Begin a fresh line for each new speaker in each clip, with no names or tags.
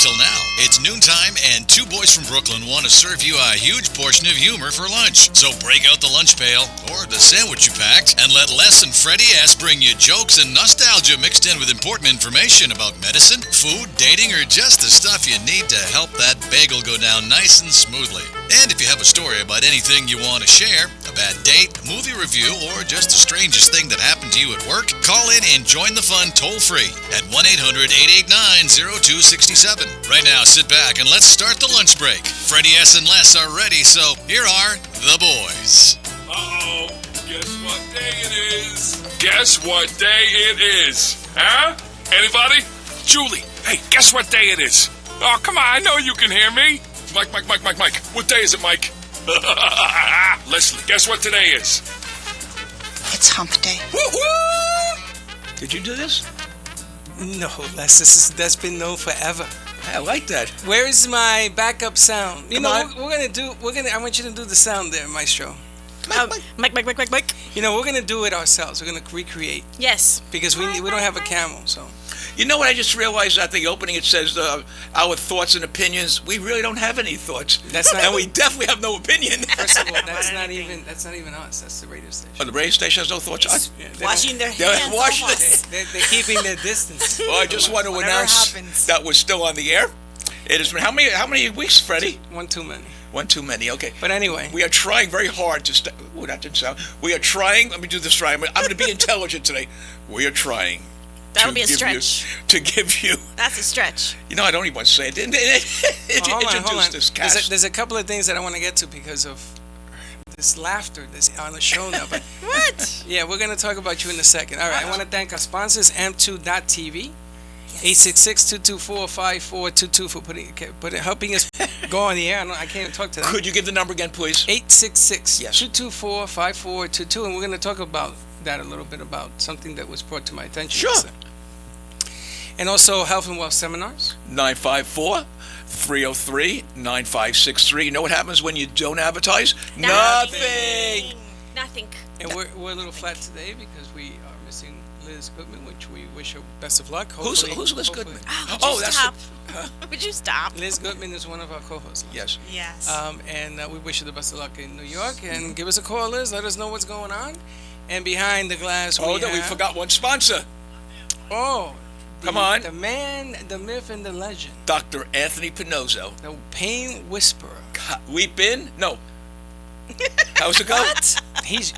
till now. It's noontime, and two boys from Brooklyn want to serve you a huge portion of humor for lunch. So break out the lunch pail, or the sandwich you packed, and let Les and Freddie S. bring you jokes and nostalgia mixed in with important information about medicine, food, dating, or just the stuff you need to help that bagel go down nice and smoothly. And if you have a story about anything you want to share, a bad date, movie review, or just the strangest thing that happened to you at work, call in and join the fun toll-free at 1-800-889-0267. Right now, sit back and let's start the lunch break. Freddie S. and Les are ready, so here are the boys.
Uh-oh, guess what day it is? Guess what day it is? Huh? Anybody? Julie, hey, guess what day it is? Oh, come on, I know you can hear me. Mike. What day is it, Mike? Leslie, guess what today is?
It's hump day.
Woo-hoo!
Did you do this?
No, Les, that's been known forever.
I like that.
Where is my backup sound?
Come on.
I want you to do the sound there, Maestro.
Mike.
You know, we're gonna do it ourselves. We're gonna recreate
Yes.
because we don't have a camel, so.
You know what I just realized at the opening? It says our thoughts and opinions. We really don't have any thoughts.
That's not-
and we definitely have no opinion.
First of all, that's not even us. That's the radio station.
Oh, the radio station has no thoughts.
Yeah,
Washing their
They're
hands
washing
off us.
They're keeping their distance.
Well, I just want to
Whatever
announce
happens.
that we're still on the air. It has been how many weeks, Freddie?
One too many.
One too many. Okay.
But anyway,
We are trying very hard to stay. Oh, that didn't sound. We are trying. Let me do this right. I'm going to be intelligent today. We are trying.
That'll
to
be a
give
stretch.
To give you.
That's a stretch.
You know, I don't even want to say it.
hold
Introduce
on.
this cast.
There's a couple of things that I want to get to because of this laughter that's on the show now. But
What?
yeah, we're going to talk about you in a second. All right, I want to thank our sponsors, amp2.tv, 866-224-5422 for helping us go on the air. I can't even talk to them.
Could you give the number again, please?
866-224-5422, and we're going to talk about that a little bit, about something that was brought to my attention.
Sure.
yesterday. And also health and wealth seminars.
954-303-9563. You know what happens when you don't advertise? Nothing.
Nothing.
And we're a little flat today because we are missing Liz Goodman, which we wish her best of luck.
Who's
Hopefully-
Liz
hopefully-
Goodman?
Would you stop?
Huh?
Would you stop?
Liz Goodman is one of our co-hosts.
Yes.
Yes.
And we wish her the best of luck in New York. And give us a call, Liz. Let us know what's going on. And behind the glass,
We forgot one sponsor.
Oh,
Come on.
The man, the myth, and the legend.
Dr. Anthony Pinozzo.
The pain whisperer.
Weep in? No. How's it go?
He's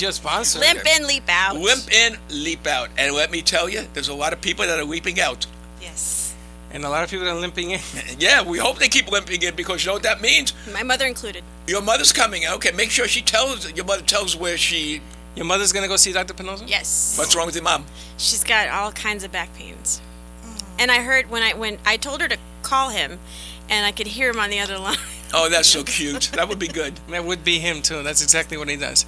your sponsor.
Limp in, leap out.
Limp in, leap out. And let me tell you, there's a lot of people that are leaping out.
Yes.
And a lot of people are limping in.
Yeah, we hope they keep limping in because you know what that means?
My mother included.
Your mother's coming. Okay, make sure your mother tells where she...
Your mother's going to go see Dr. Pinozzo?
Yes.
What's wrong with your mom?
She's got all kinds of back pains. And I heard when I told her to call him, and I could hear him on the other line.
Oh, that's so cute. That would be good.
That would be him, too. That's exactly what he does.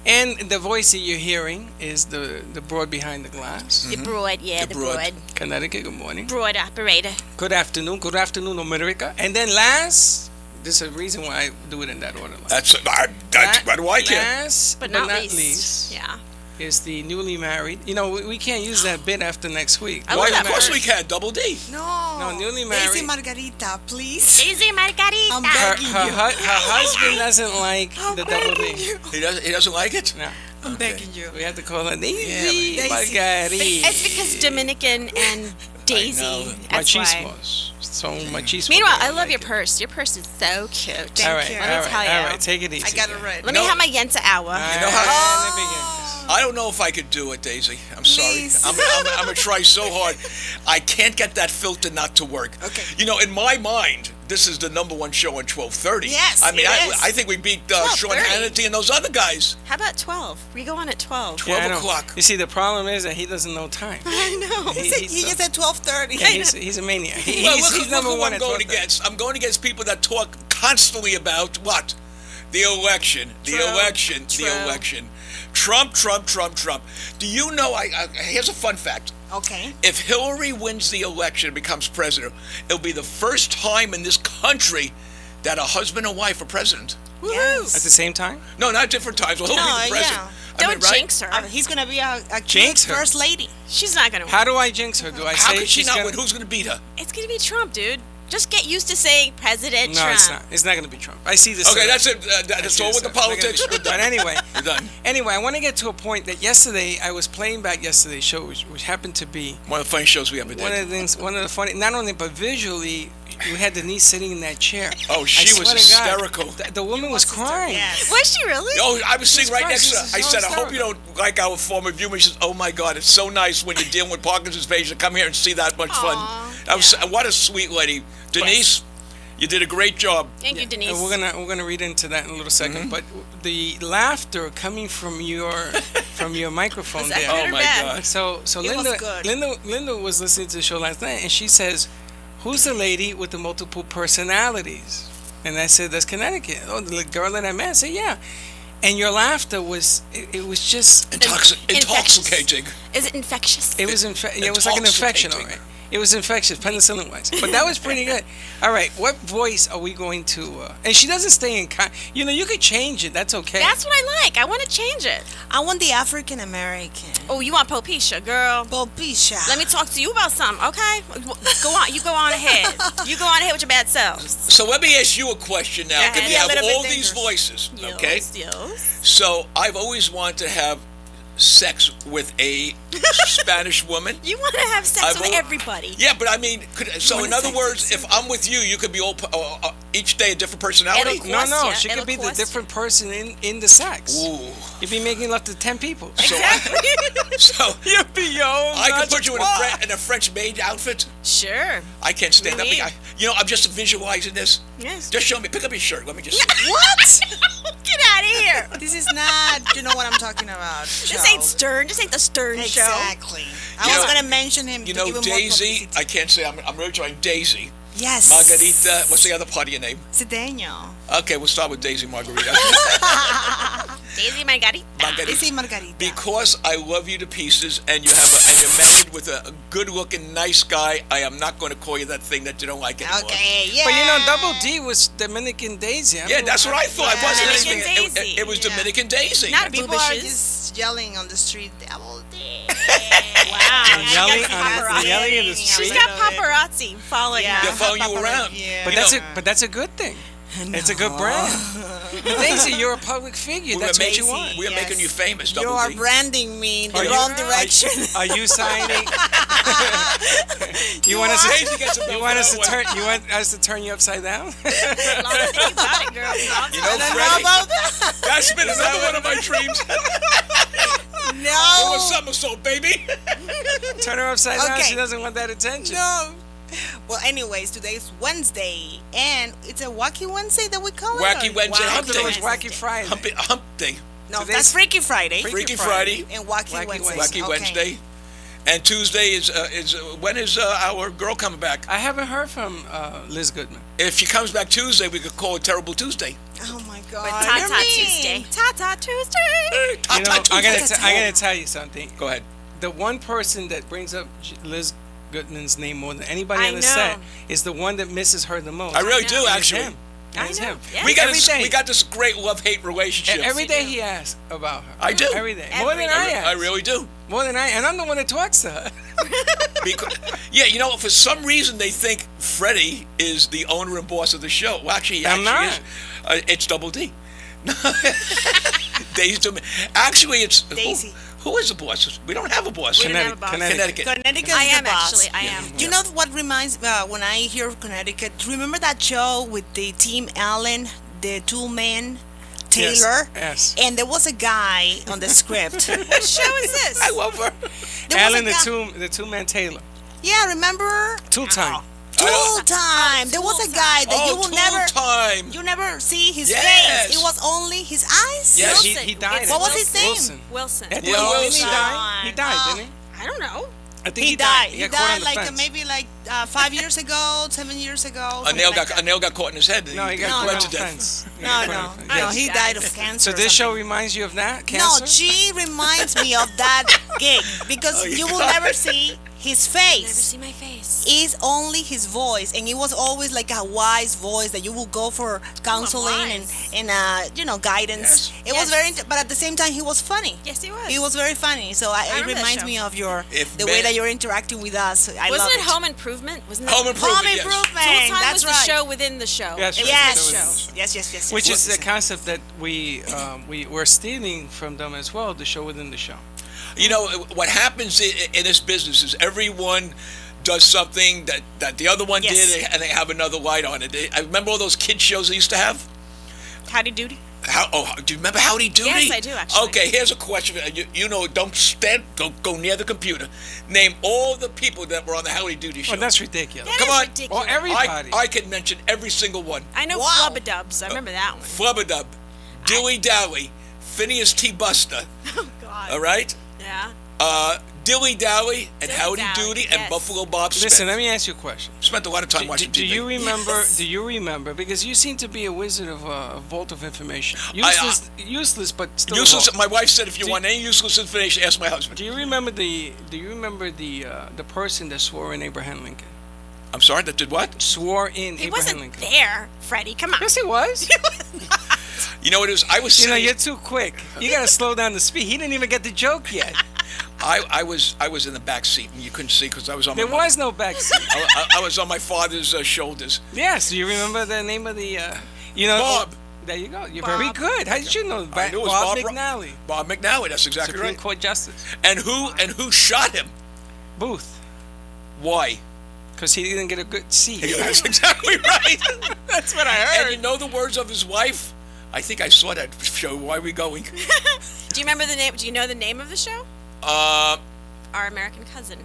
And the voice that you're hearing is the broad behind the glass.
The broad, yeah,
The
the
broad.
broad.
Connecticut, good morning.
Broad operator.
Good afternoon, America. And then last, there's a reason why I do it in that order.
That's why do I care?
Last,
But not least. Yeah.
is the newly married. You know, we can't use that bit after next week.
I
Why,
love
of
that
course
word.
we can. Double D.
No, newly married.
Daisy Margarita, please.
Daisy Margarita.
I'm
Her,
begging
her,
you.
her husband doesn't like the double D.
He doesn't like it?
No,
I'm begging you.
we have to call her Daisy
Daisy.
Margarita.
It's because Dominican and Daisy.
know.
That's why.
Machismos. So machismo.
Meanwhile, I
don't
love
like
your
it.
purse. Your purse is so cute.
Thank
All right,
you.
all
Let me
right,
tell you.
all right. Take it easy.
I got it ready.
Let me have my Yensa hour.
All right,
know how-
let me begin.
I don't know if I could do it, Daisy. I'm sorry.
Please.
I'm going to try so hard. I can't get that filter not to work.
Okay.
You know, in my mind, this is the number one show on 12:30.
Yes,
I mean,
it
I
is.
think we beat Sean
12:30.
Hannity and those other guys.
How about 12? We go on at 12.
12
I know.
o'clock.
You see, the problem is that he doesn't know time.
I know.
He is at 12:30.
Yeah, he's a maniac.
Well,
He's
look
number
who
one
I'm
at
going
12:30.
against. I'm going against people that talk constantly about what? The election. The
Trump,
election. The
Trump.
election. Trump. Do you know, here's a fun fact.
Okay.
If Hillary wins the election and becomes president, it'll be the first time in this country that a husband and wife are president.
Yes.
At the same time?
No, not different times. Well, he'll
No,
be the president.
yeah.
Don't
right?
jinx her.
He's gonna be a cute
Jinx her.
first lady.
She's not gonna win.
How do I jinx her? Do I
How
say
could she
she's
not
gonna...
win? Who's going to beat her?
It's gonna be Trump, dude. Just get used to saying President
No,
Trump.
it's not. It's not going to be Trump. I see this.
Okay, that's it. That's all with the politics. We're
But
done.
anyway,
We're done.
anyway, I want to get to a point that yesterday I was playing back yesterday's show, which happened to be
One of the funniest shows we ever
one
did.
of the things, one of the funny. Not only, but visually, we had Denise sitting in that chair.
Oh,
I
she was
swear to God,
hysterical.
the woman was crying.
Yes.
Was she really?
Oh, I was sitting right
Christ,
next to her.
this
I
is
said,
so
I hope you don't like our former viewer. She says, oh my God, it's so nice when you're dealing with Parkinson's patients to come here and see that much fun. What a sweet lady. Denise, you did a great job.
Thank you, Denise.
And we're gonna read into that in a little second.
Mm-hmm.
But the laughter coming from your microphone
Was that
there.
good
Oh
or
my
bad?
God.
So
It was
Linda,
good.
Linda was listening to the show last night, and she says, "Who's the lady with the multiple personalities?" And I said, "That's Connecticut." Oh, the girl that I met. I said, "Yeah." And your laughter was it was just
Intoxicating.
Is it infectious?
it was it was like an infection, all right. It was infectious, penicillin wise, but that was pretty good. All right, what voice are we going to? And she doesn't stay in. You could change it. That's okay.
That's what I like. I want to change it.
I want the African American.
Oh, you want Popisha, girl?
Bopisha.
Let me talk to you about something, okay? Go on. You go on ahead. You go on ahead with your bad selves.
So let me ask you a question now.
Yeah,
Because
yeah,
you
a
have
little bit
all these
dangerous.
voices,
Yes,
okay?
yes.
So I've always wanted to have sex with a Spanish woman.
You want to have sex
I've
with
al-
everybody.
Yeah, but I mean, so in other
sex
words, if I'm with you, you could be all each day a different personality.
It'll
no,
cost ya.
she could
It'll
be the
cost ya.
different person in the sex.
Ooh.
You'd be making love to 10 people.
So, so
You'd be your own.
I could put you in a French maid outfit.
Sure.
I can't stand up.
Me?
I'm just visualizing this.
Yes.
Just show me. Pick up your shirt. Let me just.
What?
Get out of here.
This is not, you know what I'm talking about.
This ain't Stern. This ain't the Stern show.
Exactly. I
You
was
know-
going to mention him
You
to
know,
give him
Daisy.
more
I can't say. I'm really trying. Daisy.
Yes.
Margarita. What's the other part of your name?
Cedeno.
Okay, we'll start with Daisy Margarita.
Daisy Margarita.
Margarita.
Daisy Margarita.
Because I love you to pieces, and you're matched with a good-looking, nice guy. I am not going to call you that thing that you don't like anymore.
Okay, yeah.
But you know, Double D was Dominican Daisy.
Yeah, that's what I thought. It wasn't
Dominican
anything.
Daisy.
It was
Yeah.
Dominican Daisy.
Not
People are
Boobishes.
just yelling on the street, Double D.
Wow.
Yelling
She got
on the- yelling in the
She's
street.
got paparazzi following
Yeah.
her.
They're following you around.
Yeah.
But that's a good thing. It's a good brand. Daisy, you're a public figure.
We
That's
were
what you
making-
want.
We are
Yes.
making you famous,
You
Double
are
D.
branding me in the
Are you-
wrong direction.
Are you signing? you want us
Daisy gets a
to?
bill
You want
for
us
that
to
one.
turn? You want us to turn you upside down?
As long as you got it, girl. As long as
You know,
you got it.
Freddie,
How about that?
that's been another one of my dreams. It
No.
was somersault, baby.
Turn her upside down.
Okay.
She doesn't want that attention.
No. Well, anyways, today's Wednesday, and it's a Wacky Wednesday that we call it.
Wacky
or-
Wednesday,
I
hump
thought it was
day.
Wacky Friday.
Hump day.
No,
Today's
that's Freaky Friday.
Freaky Friday.
And Wacky,
Wacky
Wednesday.
Wacky
Okay.
Wednesday. And Tuesday is when is our girl coming back?
I haven't heard from Liz Goodman.
If she comes back Tuesday, we could call it Terrible Tuesday.
Oh my God.
But
You're
Tata
mean.
Tuesday. Tata Tuesday.
You know, I gotta tell you something.
Go ahead.
The one person that brings up Liz Goodman's name more than anybody
I
on the
know.
set is the one that misses her the most.
I really
know.
do,
And it's
actually.
him. And
I
it's
know.
him.
Yeah.
We got
Every
this.
day.
We got this great love-hate relationship.
And every
You
day
do.
he asks about her.
I do.
Every day.
Every
More than
day.
I ask.
I really do.
More than I. And I'm the one that talks to her.
Because, yeah, you know, for some reason they think Freddie is the owner and boss of the show. Well, actually, he
I'm
actually
not.
is. It's Double D. Daisy. Actually, it's
Daisy.
Who is the boss? We don't have a boss.
We don't have a boss.
Connecticut.
Connecticut
I
is
am
the boss.
actually. I am.
You know what reminds when I hear Connecticut? Remember that show with the Team Allen, the two men, Taylor?
Yes.
And there was a guy on the script.
What show is this?
I love her.
There was
Alan,
a guy-
the two-man Taylor.
Yeah, remember?
Two-time.
Tool time. There was a guy that you will
Tool
never,
time.
you never see his
Yes.
face. It was only his eyes.
Yes.
He
Wilson.
died.
It's
What was his name?
Wilson.
Wilson.
Didn't
Wilson.
he die? He died, didn't he?
I don't know.
I think
He died.
He
He
got caught on
died
the
like
fence.
maybe 5 years ago, 7 years ago.
A nail
something like
got a nail got caught in his head.
No, he got
No,
caught
no.
on
to
the
death.
fence. He
No,
got
no,
caught on the
no.
fence.
He
Yes.
died of cancer.
So
or
this show
something.
reminds you of that?
No,
Cancer?
she reminds me of that gig because
Oh, you
you will
got
never
it.
see his
Never
face
see my face.
is only his voice, and it was always like a wise voice that you will go for counseling
wise.
and guidance.
Yes.
It was
Yes.
very, but at the same time, he was funny.
Yes, he was.
He was very funny. So it
remember that
reminds
show.
me of
If
the way
men-
that you're interacting with us. I love
Wasn't it
it.
Home Improvement? Wasn't that
Home Improvement.
Home
yes.
Improvement.
Tool Time
That's
was
right.
the show within the show.
Yes,
It was
right.
the
Yes.
show.
Yes.
Which is the
Listen.
concept that we're stealing from them as well, the show within the show.
You know, what happens in this business is everyone does something that the other one
Yes.
did, and they have another light on it. I remember all those kid shows they used to have.
Howdy doody.
Do you remember Howdy Doody?
Yes, I do, actually.
Okay, here's a question. Don't stand. Don't go near the computer. Name all the people that were on the Howdy Doody show.
Well, that's ridiculous.
That
Come
is
on.
ridiculous.
Well, everybody.
I can mention every single one.
I know
Wow.
Flubadubs. I remember that one.
Flubadub, Dilly Dally, Phineas T. Buster.
Oh, God.
All right.
Yeah.
Dilly Dally and
Dilly
Howdy
Dally,
Doody and
yes.
Buffalo Bob Smith.
Listen, let me ask you a question.
Spent a lot of time watching
Do
TV.
you remember?
Yes.
Do you remember? Because you seem to be a wizard of a vault of information.
I-
Useless, but still. a
Useless.
vault.
My wife said, if you
Do-
want any useless information, ask my husband.
Do you remember the? Do you remember the person that swore in Abraham Lincoln?
I'm sorry, that did what?
Swore in
He
Abraham
wasn't
Lincoln.
there, Freddie. Come on.
Yes, he was.
You know what it was? I was
You know,
sitting.
you're too quick. You gotta slow down the speed. He didn't even get the joke yet.
I was in the back seat, and you couldn't see because I was on.
There
my,
was no backseat.
I was on my father's shoulders.
Yes. Do you remember the name of the? You know.
Bob.
There you go. You're very good. How did you know?
I knew it was
Bob
Bob Ro-
McNally,
Bob McNally. That's exactly
Supreme
right.
Court Justice.
And who shot him?
Booth,
Why?
because he didn't get a good seat.
That's exactly right.
That's what I
And you know the words of his wife? I think I saw that show. Why are we going?
Do you remember the name? Do you know the name of the show? Our American Cousin.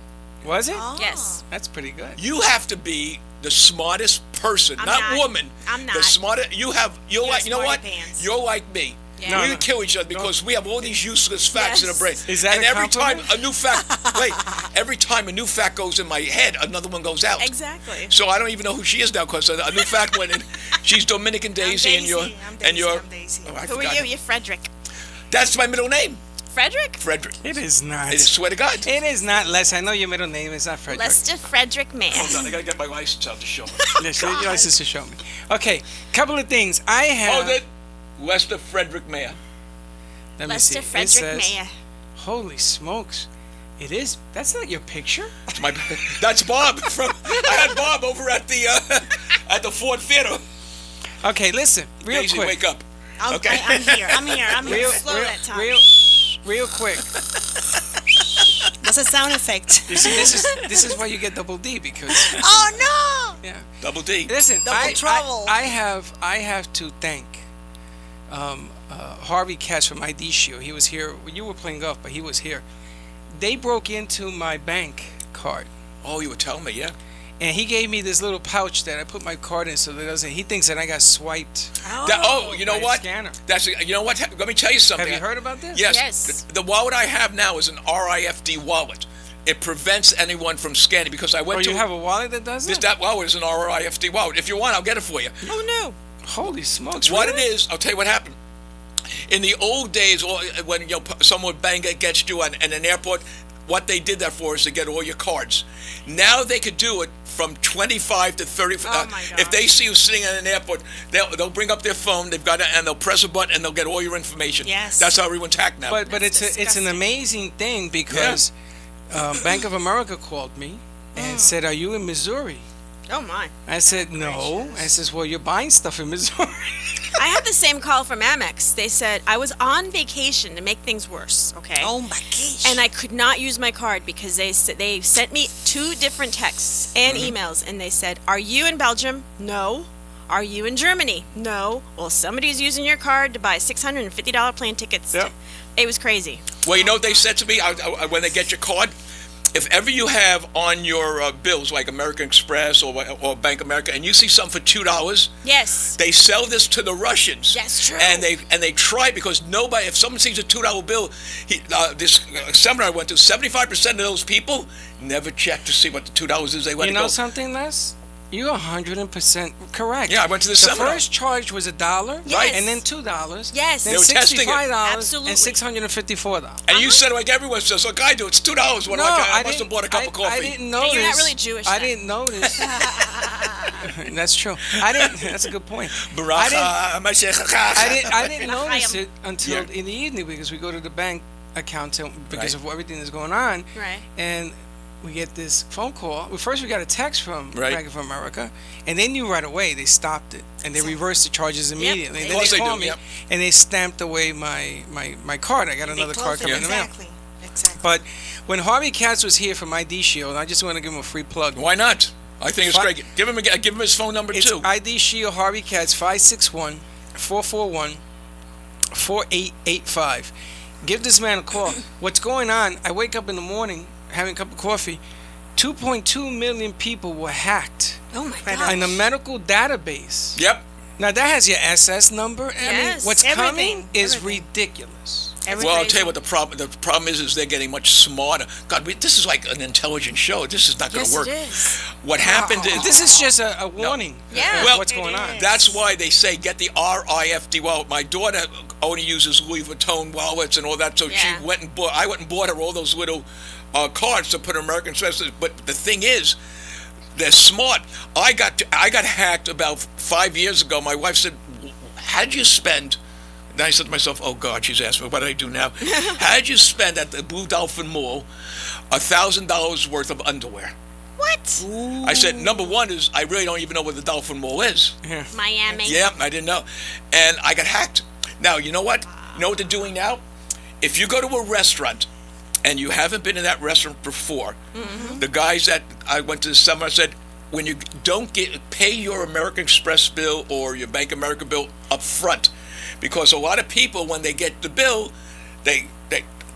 Was it?
Yes.
That's pretty good.
You have to be the smartest person,
I'm
not
not.
woman.
I'm
The
not.
smartest. You're like, you know
smarty
what?
pants.
You're like me.
Yeah.
No,
We
no.
kill each other because we have all these useless facts in
Yes.
our brain.
Is that
and
a
every time
compliment?
a new fact, every time a new fact goes in my head, another one goes out.
Exactly.
So I don't even know who she is now because a new fact went in. She's Dominican Daisy, and you're
I'm Daisy,
and you're.
I'm Daisy.
Oh, I
Who are
forgot.
you? You're Frederick.
That's my middle name,
Frederick?
Frederick.
It is not.
I swear to God.
It is not Les. I know your middle name is not Frederick.
Lester Frederick Mann.
Hold on, I gotta get my license out to show.
Yes, your license to show me. Okay, couple of things. I have.
Hold it, Lester Frederick Mayer.
Let me see.
Lester
It
Frederick
says-
Mayer.
Holy smokes! It is. That's not your picture.
That's Bob. I had Bob over at the Ford Theater.
Okay, listen, real
Daisy,
quick.
wake up.
I'm,
Okay.
I'm here. I'm here.
Real,
Slow that time.
real quick.
That's a sound effect.
You see, this is why you get double D because
Oh
yeah.
Double D.
Listen,
Double trouble.
I have to thank Harvey Katz from ID Shield. He was here. You were playing golf, but he was here. They broke into my bank card,
Oh, you were telling me, yeah.
and he gave me this little pouch that I put my card in, so that doesn't. He thinks that I got swiped.
You know
by a
what?
scanner.
You know what? Let me tell you something.
Have you heard about this?
Yes.
Yes.
The wallet I have now is an RIFD wallet. It prevents anyone from scanning because I
Oh,
went to
you have a wallet that does
this.
it?
That wallet is an RIFD wallet. If you want, I'll get it for you.
Oh, no.
Holy smokes!
What
really?
it is, I'll tell you what happened. In the old days, when someone would bang against you at an airport, what they did that for is to get all your cards. Now they could do it from 25 to 30.
Oh, my
If they see you sitting at an airport, they'll bring up their phone. They've got it, and they'll press a button, and they'll get all your information.
Yes.
That's how everyone's hacked now.
But
That's
it's an
disgusting.
amazing thing because Bank of America called me and said, "Are you in Missouri?"
Oh, my.
I said, "No." I says, "Well, you're buying stuff in Missouri."
I had the same call from Amex. They said I was on vacation to make things worse, okay?
Oh my gosh.
And I could not use my card because they sent me 2 different texts and emails, and they said, "Are you in Belgium?" No. "Are you in Germany?" No. "Well, somebody's using your card to buy $650 plane tickets."
Yep.
It was crazy.
Well, you know what they said to me when they get your card? If ever you have on your bills like American Express or Bank America, and you see something for $2,
Yes.
they sell this to the Russians.
That's true.
And they try because nobody. If someone sees a $2 bill, this seminar I went to, 75% of those people never check to see what the $2 is. They let
You
it
know
go.
something, Les? You're 100% correct.
Yeah, I went to the seminar.
first charge was $1,
Yes.
and then $2.
Yes.
Then
They were testing it.
$65
Absolutely.
and $654.
And you said like everyone says, look, I do. It's $2. When I must have bought a cup of coffee.
I didn't notice.
You're not really Jewish
I
then.
didn't notice. That's true. That's a good point.
Baracha,
I didn't notice
L'chaim.
it until
Yeah.
in the evening because we go to the bank account because
Right.
of everything that's going on.
Right.
And we get this phone call. Well, first we got a text from
Right.
Bank of America, and they knew right away. They stopped it and they reversed the charges immediately.
Of
Then
course
they
they
called
do,
me
yep.
and they stamped away my card. I got another card coming in the mail.
Exactly. Exactly.
But when Harvey Katz was here from ID Shield, I just want to give him a free plug.
Why not? I think it's
Fi-
great. Give him his phone number
It's
too.
ID Shield Harvey Katz 561-441-4885. Give this man a call. What's going on? I wake up in the morning having a cup of coffee. 2.2 million people were hacked
Oh my
Right.
God.
in the medical database.
Yep.
Now that has your SS number. I mean,
Yes,
what's coming
everything,
is
everything.
ridiculous.
Every-
Well, I'll tell you what the problem is they're getting much smarter. God, this is like an intelligent show. This is not going to
Yes,
work.
it is.
What happened is
This is just a warning.
Yeah.
of
Well,
what's going on.
is.
that's why they say get the RIFD. Well, my daughter only uses Louis Vuitton wallets and all that, so
Yeah.
I went and bought her all those little cards to put American Express. But the thing is, they're smart. I got hacked about 5 years ago. My wife said, "How did you spend?" And I said to myself, "Oh God," she's asked me, "What did I do now?" How did you spend at the Blue Dolphin Mall $1,000 worth of underwear?
What?
I said, number one is I really don't even know where the Dolphin Mall is.
Miami.
Yeah, I didn't know. And I got hacked. Now, you know what? You know what they're doing now? If you go to a restaurant and you haven't been in that restaurant before, the guys that I went to the seminar said, when you don't pay your American Express bill or your Bank of America bill up front, because a lot of people, when they get the bill,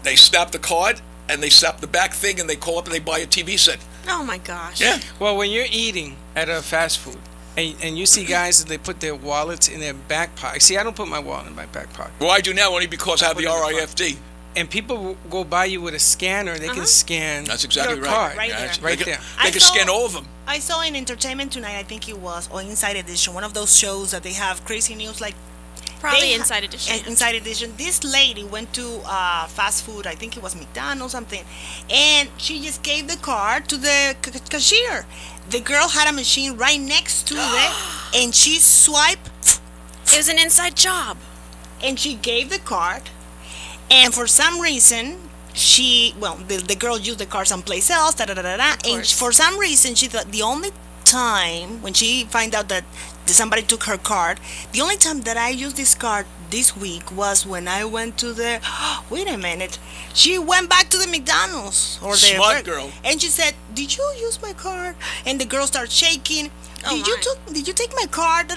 they snap the card and they snap the back thing and they call up and they buy a TV set.
Oh my gosh.
Yeah.
Well, when you're eating at a fast food and you see guys that they put their wallets in their back pocket. See, I don't put my wallet in my back pocket.
Well, I do now only because I have the
put it in the
RIFD.
And people will go by you with a scanner. They can scan
That's exactly
your
right.
card.
Right
Yeah,
there.
they
Right
can-
there.
They
I
can
saw-
scan all of them.
I saw in Entertainment Tonight, I think it was, or Inside Edition, one of those shows that they have crazy news like
Probably
they
Inside Edition.
Inside Edition. This lady went to fast food, I think it was McDonald's something, and she just gave the card to the cashier. The girl had a machine right next to it, and she swiped,
It was an inside job.
and she gave the card, and for some reason, the girl used the card someplace else, and
course.
for some reason, she thought the only time when she find out that somebody took her card, the only time that I used this card this week was when I went to the, wait a minute, she went back to the McDonald's or the
Smart girl.
and she said, "Did you use my card?" And the girl started shaking.
Oh,
Did you take my card?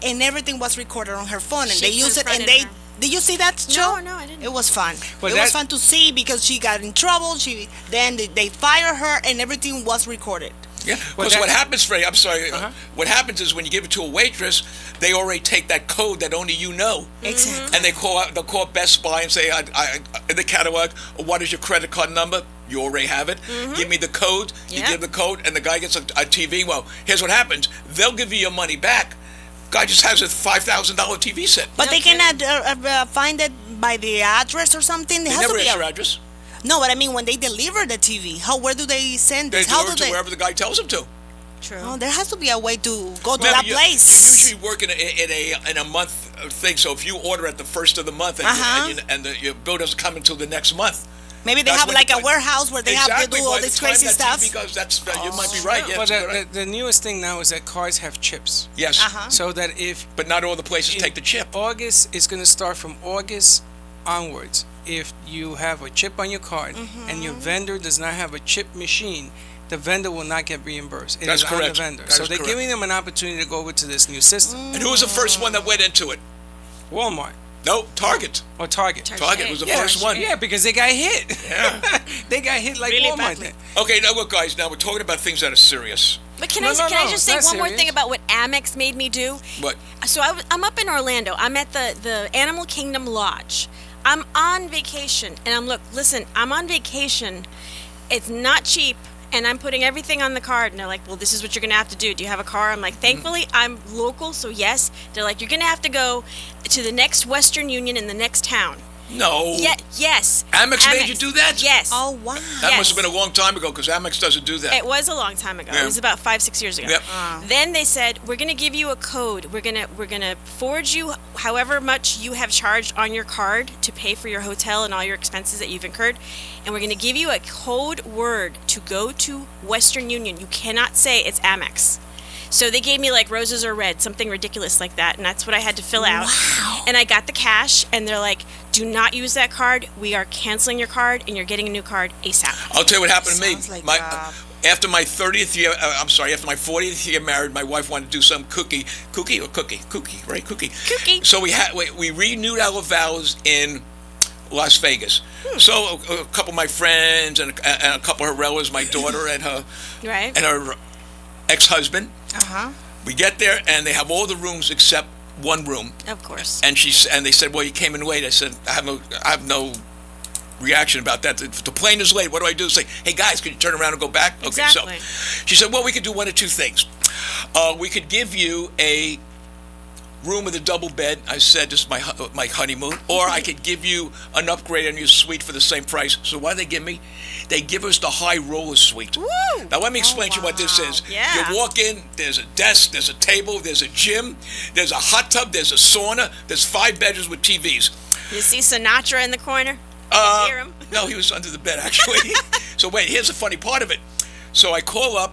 And everything was recorded on her phone, and
She
they used it. And
confronted her.
did you see that show?
No, I didn't.
It was fun.
Well,
it was
that-
fun to see because she got in trouble. They fired her, and everything was recorded.
Yeah,
Well,
because
that-
what happens, Freddie, I'm sorry,
Uh-huh.
what happens is when you give it to a waitress, they already take that code that only you know.
Exactly.
And they'll call Best Buy and say, I in the catalog, what is your credit card number? You already have it. Give me the code. You
Yeah.
give the code, and the guy gets a TV. Well, here's what happens. They'll give you your money back. Guy just has a $5,000 TV set.
But
No
they
kidding.
cannot find it by the address or something. There
They
has to
never
be
ask your address.
No, but I mean when they deliver the TV, where do they send
They
this? How
deliver
do
to
they?
wherever the guy tells them to.
True.
Oh, there has to be a way to go to
Remember,
that
you
place.
usually work in a month thing. So if you order at the first of the month and your bill doesn't come until the next month,
Maybe they
that's
have
when
like
you
a warehouse where they have to do all
by the
this
time
crazy
that
stuff.
TV goes, you might be right. Yeah,
Well,
that's a good idea.
the newest thing now is that cards have chips.
Yes,
Uh-huh.
So that if
but not all the places take the chip.
August is going to start from August onwards. If you have a chip on your card and your vendor does not have a chip machine, the vendor will not get reimbursed. It
That's
is on
correct.
the vendor.
That
So
is
they're
correct.
giving them an opportunity to go over to this new system.
And who was the first one that went into it?
Walmart
No, Target.
or Target.
Target was the
Yeah,
first one.
Yeah, because they got hit.
Yeah.
They got hit like
Really
Walmart
badly.
did.
Okay, now look, guys. Now we're talking about things that are serious.
But can
No,
I
no,
can I
no,
just
it's
say
not
one more
serious.
thing about what Amex made me do?
But
So I'm up in Orlando. I'm at the Animal Kingdom Lodge. I'm on vacation, and listen. I'm on vacation. It's not cheap, and I'm putting everything on the card, and they're like, well, this is what you're going to have to do. Do you have a car? I'm like, thankfully, I'm local, so yes. They're like, you're going to have to go to the next Western Union in the next town.
No.
Yes.
Amex made you do that?
Yes.
Oh, wow.
That
Yes.
must have been a long time ago because Amex doesn't do that.
It was a long time ago.
Yeah.
It was about 5-6 years ago.
Yep.
Then they said, we're going to give you a code. We're gonna forward you however much you have charged on your card to pay for your hotel and all your expenses that you've incurred, and we're going to give you a code word to go to Western Union. You cannot say it's Amex. So they gave me like roses or red, something ridiculous like that, and that's what I had to fill out.
Wow.
And I got the cash, and they're like, do not use that card. We are canceling your card, and you're getting a new card ASAP.
I'll tell you what happened to me.
Sounds like,
After my 30th year, after my 40th year married, my wife wanted to do some cookie, right? Cookie. So we renewed our vows in Las Vegas. So a couple of my friends and a couple of her relatives, my daughter and her
Right?
and her ex-husband.
Uh-huh.
We get there and they have all the rooms except one room.
Of course.
And they said, "Well, you came in late." I said, "I have no reaction about that. The plane is late. What do I do?" Say, "Hey guys, can you turn around and go back?"
Exactly.
Okay, so she said, "Well, we could do one of two things. We could give you a room with a double bed." I said, "This is my honeymoon," or I could give you an upgrade on your suite for the same price. So what do they give me? They give us the high roller suite.
Woo!
Now let me explain to you what this is.
Yeah.
You walk in, there's a desk, there's a table, there's a gym, there's a hot tub, there's a sauna, there's 5 bedrooms with TVs.
You see Sinatra in the corner? Hear him?
No, he was under the bed actually. So wait, here's the funny part of it. So I call up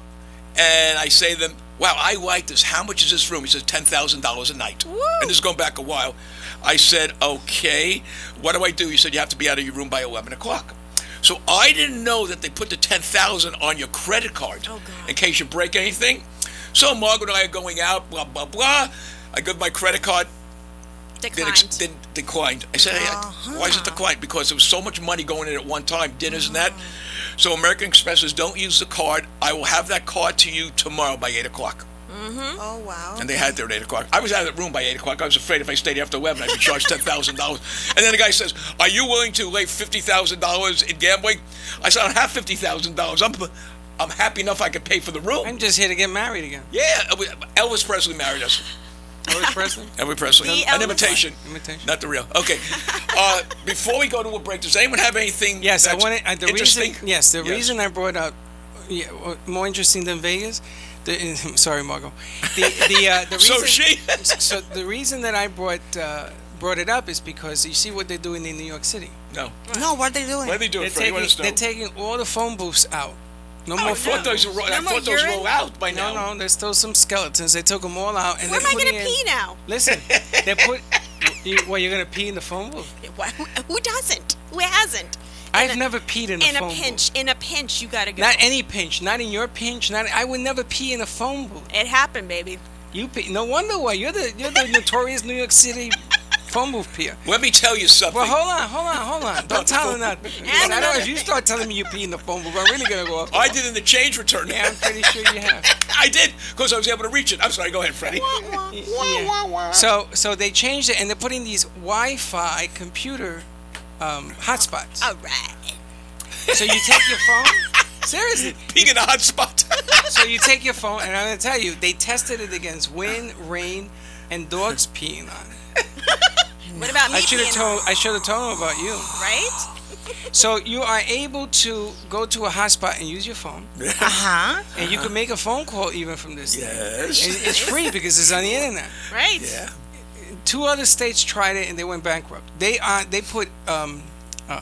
and I say to them, "Wow, I like this. How much is this room?" He says, $10,000 a night.
Woo!
And this is going back a while. I said, "Okay, what do I do?" He said, "You have to be out of your room by 11 o'clock. So I didn't know that they put the $10,000 on your credit card in case you break anything. So Margaret and I are going out, blah, blah, blah. I give my credit card. Declined. I said, "Hey, why is it declined?" Because there was so much money going in at one time, dinners and that. So American Express says, "Don't use the card. I will have that card to you tomorrow by 8 o'clock.
Oh, wow.
And they had it there at 8 o'clock. I was out of the room by 8 o'clock. I was afraid if I stayed after 11, I'd be charged $10,000. And then the guy says, "Are you willing to lay $50,000 in gambling?" I said, "I don't have $50,000. I'm happy enough I could pay for the room."
I'm just here to get married again.
Yeah, Elvis Presley married us.
Elvis Presley?
Elvis Presley.
The
An
Elvis
imitation. Not the real. Okay. Before we go to a break, does anyone have anything
Yes, I
that's
wanted the
interesting?
reason. Yes, the reason I brought up, more interesting than Vegas. Sorry, Margot. The reason,
So she.
so the reason that I brought it up is because you see what they're doing in New York City.
No.
No, what are they doing?
What are they doing, Freddie? Let us know.
They're taking all the phone booths out. No
I
more
thought
phone.
those roll out by now.
No, there's still some skeletons. They took them all out, and
Where am
they're
I going
putting
to pee now?
Listen, they put. You're gonna pee in the phone booth?
Who doesn't? Who hasn't?
I've never peed in a phone booth.
In a pinch, you gotta go.
Not any pinch. Not in your pinch. I would never pee in a phone booth.
It happened, baby.
You pee. No wonder why. You're the notorious New York City phone booth peer.
Let me tell you something.
Well, hold on. Don't tell her nothing.
And
I know if you start telling me you pee in the phone booth, I'm really gonna go off.
I did in the change return.
Yeah, I'm pretty sure you have.
I did, because I was able to reach it. I'm sorry, go ahead, Freddie.
Yeah. So they changed it, and they're putting these Wi-Fi computer hotspots.
All right.
So you take your phone. Seriously.
Being in a hot spot.
So you take your phone, and I'm gonna tell you, they tested it against wind, rain, and dogs peeing on it.
What about me?
I should have told them about you.
Right?
So you are able to go to a hotspot and use your phone,
Uh-huh.
and you can make a phone call even from this thing.
Yes.
And it's free because it's on the internet.
Right.
Yeah.
2 other states tried it and they went bankrupt. They put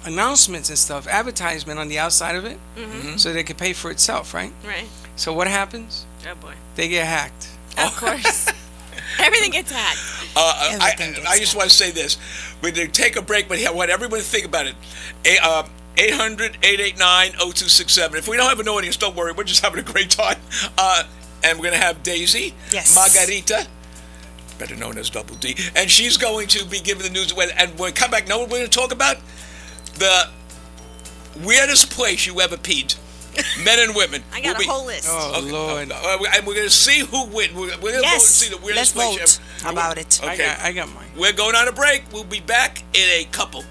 announcements and stuff, advertisement on the outside of it, so they could pay for itself, right?
Right.
So what happens?
Oh boy.
They get hacked.
Of course. Everything gets hacked.
I just want to say this. We're going to take a break, but I want everyone to think about it. 800-889-0267. If we don't have an audience, don't worry. We're just having a great time. And we're going to have Daisy,
Yes.
Margarita, better known as Double D, and she's going to be giving the news away. And when we come back, know what we're going to talk about? The weirdest place you ever peed. Men and women.
I got a whole list.
Oh,
Okay.
Lord.
And we're going to see who wins. We're going to vote and
Yes.
see the weirdest
Let's
place
vote about it.
Okay.
I got mine.
We're going on a break. We'll be back in a couple.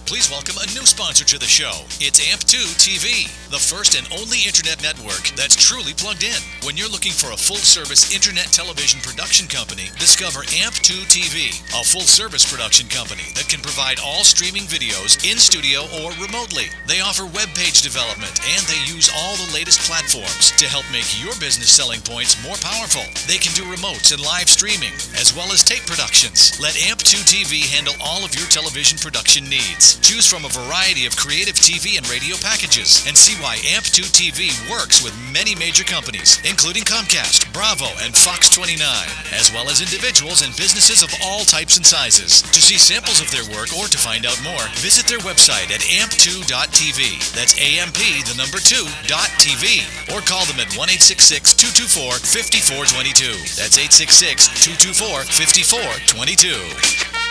Please welcome a new sponsor to the show. It's AMP2 TV, the first and only internet network that's truly plugged in. When you're looking for a full-service internet television production company, discover AMP2 TV, a full-service production company that can provide all streaming videos in studio or remotely. They offer web page development, and they use all the latest platforms to help make your business selling points more powerful. They can do remotes and live streaming, as well as tape productions. Let AMP2 TV handle all of your television production needs. Choose from a variety of creative TV and radio packages, and see why AMP2 TV works with many major companies, including Comcast, Bravo, and Fox 29, as well as individuals and businesses of all types and sizes. To see samples of their work or to find out more, visit their website at amp2.tv. That's AMP, the number 2.tv. Or call them at 1-866-224-5422. That's 866-224-5422.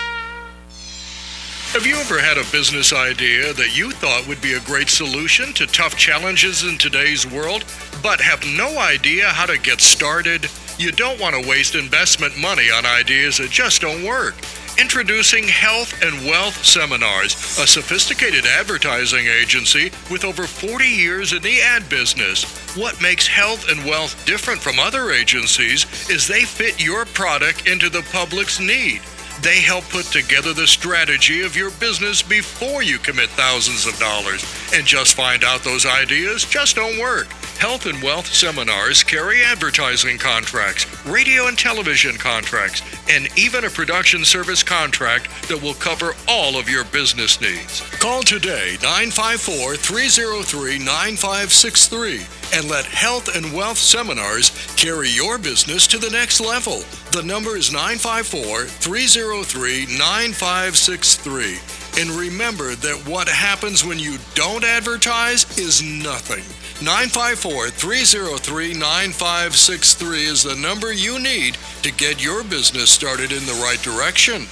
Have you ever had a business idea that you thought would be a great solution to tough challenges in today's world, but have no idea how to get started? You don't want to waste investment money on ideas that just don't work. Introducing Health and Wealth Seminars, a sophisticated advertising agency with over 40 years in the ad business. What makes Health and Wealth different from other agencies is they fit your product into the public's need. They help put together the strategy of your business before you commit thousands of dollars. And just find out those ideas just don't work. Health and Wealth Seminars carry advertising contracts, radio and television contracts, and even a production service contract that will cover all of your business needs. Call today 954-303-9563 and let Health and Wealth Seminars carry your business to the next level. The number is 954-303-9563. And remember that what happens when you don't advertise is nothing. 954-303-9563 is the number you need to get your business started in the right direction.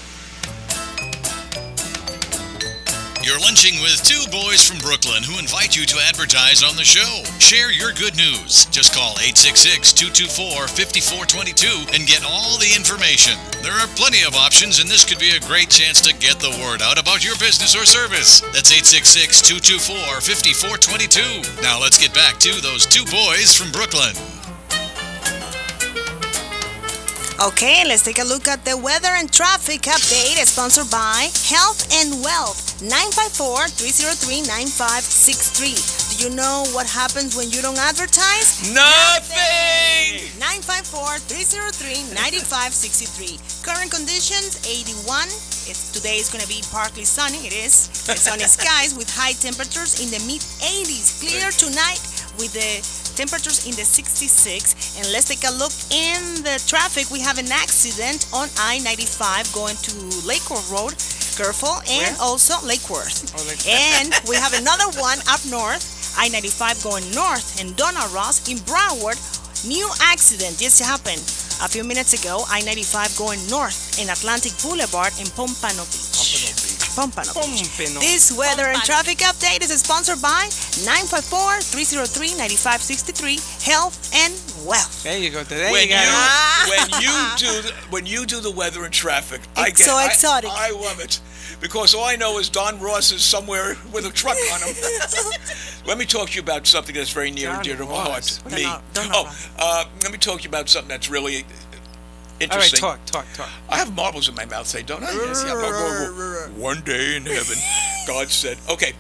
You're lunching with two boys from Brooklyn who invite you to advertise on the show. Share your good news. Just call 866-224-5422 and get all the information. There are plenty of options, and this could be a great chance to get the word out about your business or service. That's 866-224-5422. Now let's get back to those two boys from Brooklyn.
Okay, let's take a look at the weather and traffic update, sponsored by Health and Wealth, 954-303-9563. Do you know what happens when you don't advertise?
Nothing!
954-303-9563. Current conditions, 81. Today is going to be partly sunny. It is. Sunny skies with high temperatures in the mid-80s. Clear tonight with the temperatures in the 66. And let's take a look in the traffic. We have an accident on I-95 going to Lakewood Road. Careful. And also Lakeworth. And we have another one up north, I-95 going north, and Donna Ross in Broward. New accident just happened a few minutes ago. I-95 going north in Atlantic Boulevard in Pompano Beach. Pompano Beach. This weather and traffic update is sponsored by 954-303-9563 Health and Wealth.
There you go.
When you do the weather and traffic,
It's so exotic.
I love it. Because all I know is Don Ross is somewhere with a truck on him. Let me talk to you about something that's very near and dear to my heart. Me. Let me talk to you about something that's really interesting.
All right, talk.
I have marbles in my mouth, say, don't I? Yes, yeah. One day in heaven, God said. Okay,